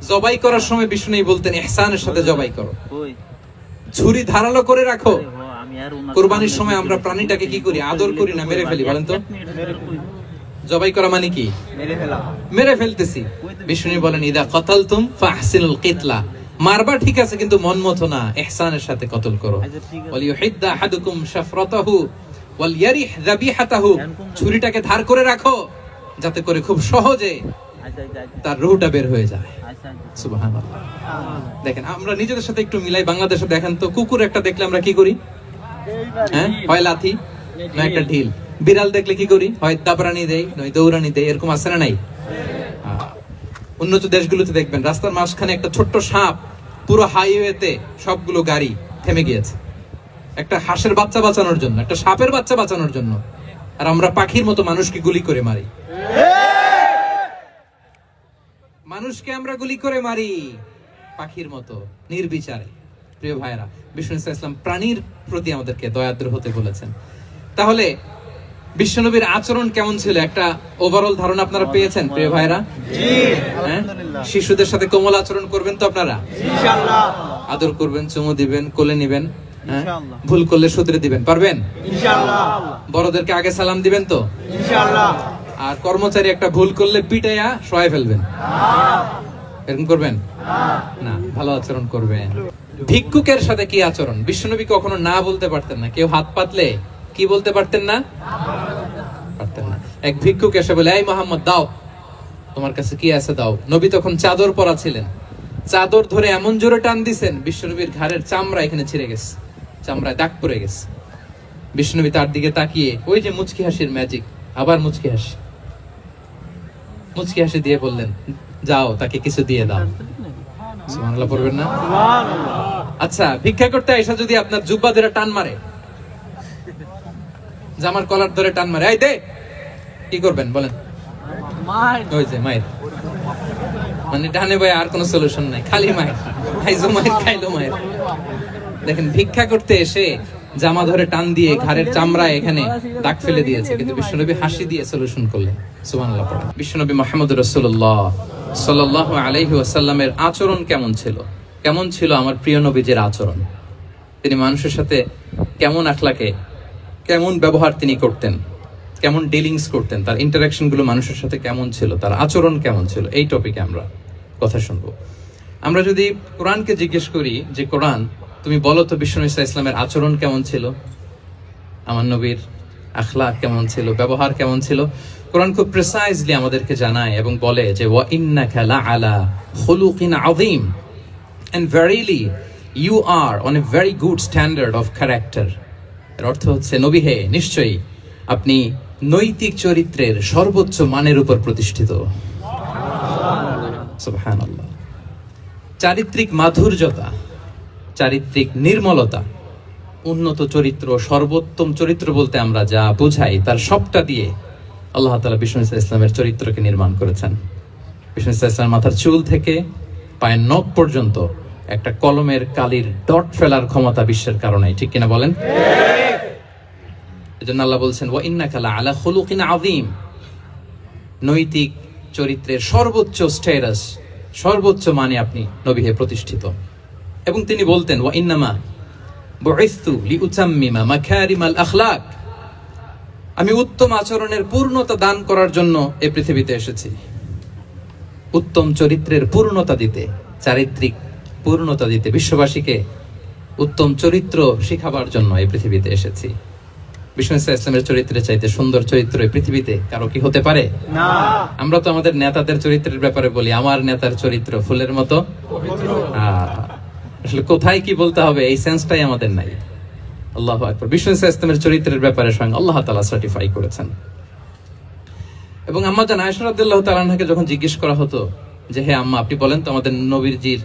জবাই করার সময় বিষ্ণু বলতেন, ইহসানের সাথে জবাই করো, ছুরি ধারালো করে রাখো। কুরবানির সময় আমরা প্রাণীটাকে কি করি? আদর করি না, মেরে ফেলি। বলেন তো, জবাই করা মানে কি? মেরে ফেলতেছি। বিষ্ণু বলেন, ইদা কাতালতুম ফাহসিনুল কিতলা। মারবা ঠিক আছে, কিন্তু মন মতো না, ইহসানের সাথে কতল করো। ওয়াল ইউহিদ্দা আহাদুকুম শাফরাতাহু ওয়াল ইয়ারিহ যাবিহাতাহু। ছুরিটাকে ধার করে রাখো যাতে করে খুব সহজে তার রুহটা বের হয়ে যায়। সুবহানাল্লাহ। দেখেন, আমরা নিজেদের সাথে একটু মিলাই। বাংলাদেশে দেখেন তো, কুকুর একটা দেখলে আমরা কি করি? হ্যাঁ, হয় লাথি না একটা ঢিল। বিড়াল দেখলে কি করি? হয় দাবরানি দেই, নয় দৌড়ানি দেই। এরকম আছে না নাই? উন্নত দেশগুলোতে দেখবেন রাস্তার মাঝখানে একটা ছোট্ট সাপ, পুরো হাইওয়েতে সবগুলো গাড়ি থেমে গিয়েছে একটা হাঁসের বাচ্চা বাঁচানোর জন্য, একটা সাপের বাচ্চা বাঁচানোর জন্য। আর আমরা পাখির মতো মানুষকে গুলি করে মারি। মানুষকে আমরা গুলি করে মারি পাখির মতো নির্বিচারে। প্রিয় ভাইরা, বিষ্ণু ইসলাম প্রাণীর প্রতি আমাদেরকে দয়াদ্র হতে বলেছেন। তাহলে বিশ্বনবীর আচরণ কেমন ছিল একটা ওভারঅল ধারণা আপনারা পেয়েছেন? প্রিয় ভাইরা, শিশুদের সাথে কোমল আচরণ করবেন তো আপনারা? ইনশাআল্লাহ। আদর করবেন, চুমু দিবেন, কোলে নিবেন, ভুল করলে শুধরে দিবেন, পারবেন? ইনশাআল্লাহ। বড়দেরকে আগে সালাম দিবেন তো? ইনশাআল্লাহ। আর কর্মচারী একটা ভুল করলে পিটাইয়া শোয়ায় ফেলবেন, এরকম করবেন না? ভালো আচরণ করবেন। ভিক্ষুকের সাথে কি আচরণ? বিশ্বনবী কখনো না বলতে পারতেন না। কেউ হাত পাতলে কি বলতে পারতেন না? পারতেন না। এক ভিক্ষুক এসে বলে, এই মুহাম্মদ দাও, তোমার কাছে কি আছে দাও। নবী তখন চাদর পরা ছিলেন, চাদর ধরে এমন জোরে টান দিছেন বিশ্বনবীর ঘাড়ের চামড়া এখানে ছিঁড়ে গেছে, চামড়ায় দাগ পড়ে গেছে। বিশ্বনবী তার দিকে তাকিয়ে ওই যে মুচকি হাসির ম্যাজিক, আবার মুচকি হাসি দিয়ে বললেন, যাও তাকে কিছু দিয়ে দাও। সুবহানাল্লাহ পড়বেন না? আচ্ছা, ভিক্ষা করতে এসে যদি আপনার জুব্বা ধরে টান মারে, জামার কলার ধরে টান মারে, এই দে, কি করবেন বলেন? ওই যে মায়ের, মানে ডানে ভাই আর কোন সলিউশন নাই, খালি মায়ের, খাইজো মায়ের, খাইলো মায়ের। দেখেন, ভিক্ষা করতে এসে জামা ধরে টান দিয়ে ঘাড়ের চামড়ায় এখানে দাগ ফেলে দিয়েছে, কিন্তু বিশ্বনবী হাসি দিয়ে সলিউশন করলেন। সুবহানাল্লাহ পড়েন। বিশ্বনবী মুহাম্মদ রাসূলুল্লাহ সাল্লাল্লাহু আলাইহি ওয়াসাল্লামের আচরণ কেমন ছিল? কেমন ছিল আমার প্রিয় নবীজির আচরণ? তিনি মানুষের সাথে কেমন আখলাকে, কেমন ব্যবহার তিনি করতেন, কেমন ডিলিংস করতেন, তার ইন্টারাকশন গুলো মানুষের সাথে কেমন ছিল, তার আচরণ কেমন ছিল, এই টপিকে আমরা কথা শুনবো। আমরা যদি কোরআনকে জিজ্ঞেস করি যে কোরআন তুমি বলো তো বিশ্বনবী সাল্লাল্লাহু আলাইহি ওয়াসাল্লামের আচরণ কেমন ছিল, আমার নবীর আখলাক কেমন ছিল, ব্যবহার কেমন ছিল, কোরআন খুব প্রিসাইজলি আমাদেরকে জানায় এবং বলে যে ওয়া ইন্নাকা লাআলা খুলুকিন আযীম, and verily you are on a very good standard of character। এর অর্থ হচ্ছে, নবী হে, নিশ্চয়ই আপনি নৈতিক চরিত্রের সর্বোচ্চ মানের উপর প্রতিষ্ঠিত। সুবহানাল্লাহ। চারিত্রিক মাধুর্যতা, চারিত্রিক নির্মলতা, উন্নত চরিত্র, সর্বোত্তম চরিত্র বলতে আমরা যা বোঝাই তার সবটা দিয়ে আল্লাহ তাআলা বিশ্বনবী সাল্লাল্লাহু আলাইহি ওয়াসাল্লামের চরিত্রকে নির্মাণ করেছেন। বিশ্বনবী সাল্লাল্লাহু আলাইহি ওয়াসাল্লাম মাথার চুল থেকে পায়ের নখ পর্যন্ত একটা কলমের কালির ডট ফেলার ক্ষমতা বিশ্বের কারণে, ঠিক কিনা বলেন? এজন্য আল্লাহ বলছেন ওয়া ইন্নাকা লাআলা খুলুকিন আযীম, নৈতিক চরিত্রের সর্বোচ্চ স্ট্যাটাস, সর্বোচ্চ মানে আপনি নবী হে প্রতিষ্ঠিত। এবং তিনি বলতেন ওয়া ইন্নামা বুইসতু লিউতাম্মিমা মাকারিমাল আখলাক, আমি উত্তম আচরণের পূর্ণতা দান করার জন্য এই পৃথিবীতে এসেছি, উত্তম চরিত্রের পূর্ণতা দিতে, চারিত্রিক পূর্ণতা দিতে, বিশ্ববাসীকে উত্তম চরিত্র শিখাবার জন্য এই পৃথিবীতে এসেছি। বিষ্ণু ইসলামের চরিত্রের চাইতে সুন্দর চরিত্র এই পৃথিবীতে কারো কি হতে পারে? না। আমরা তো আমাদের নেতাদের চরিত্রের ব্যাপারে বলি, আমার নেতার চরিত্র ফুলের মতো। আসলে কোথায় কি বলতে হবে এই সেন্সটাই আমাদের নাই। আল্লাহু আকবার। বিষ্ণু ইসলামের চরিত্রের ব্যাপারে স্বয়ং আল্লাহ তাআলা সার্টিফাই করেছেন। এবং আম্মা জান আয়েশা রাদিয়াল্লাহু তাআলা আনহাকে যখন জিজ্ঞেস করা হতো যে হে আম্মা, আপনি বলেন তো আমাদের নবীজির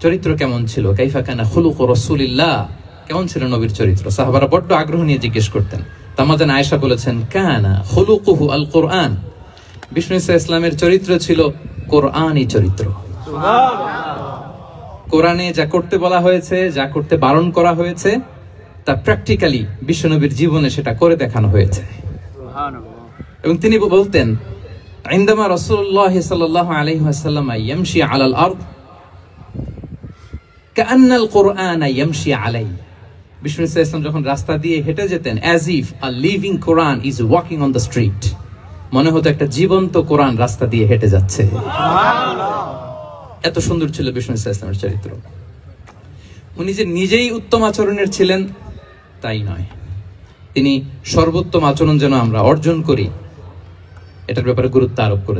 চরিত্র কেমন ছিল, কাইফা কানা খুলুকু রাসূলিল্লাহ, কেমন ছিল নবীর চরিত্র, সাহাবারা বড্ড আগ্রহ নিয়ে জিজ্ঞেস করতেন। আম্মা জান আয়েশা বলেছেন কানা খুলুকুহু আল কুরআন, বিষ্ণু ইসলামের চরিত্র ছিল কোরআনী চরিত্র। কোরআনে যা করতে বলা হয়েছে, যা করতে বারণ করা হয়েছে, তা প্র্যাকটিক্যালি বিশ্বনবীর জীবনে সেটা করে দেখানো হয়েছে। এবং তিনি বলতেন ইনদামা রাসূলুল্লাহ সাল্লাল্লাহু আলাইহি ওয়াসাল্লাম ইয়ামশি আলাল আরদ কাআন্নাল কুরআন ইয়ামশি আলাই, বিষ্ণু ইসলাম যখন রাস্তা দিয়ে হেঁটে যেতেন as if a living Quran is walking on the street, মনে হতো একটা জীবন্ত কোরআন রাস্তা দিয়ে হেঁটে যাচ্ছে। এত সুন্দর ছিল বিষ্ণু ইসলামের চরিত্র। উনি যে নিজেই উত্তম আচরণের ছিলেন তাই নয়, তিনি সর্বোত্তম আচরণ যেন আমরা অর্জন করি এটার ব্যাপারে গুরুত্ব আরোপ করে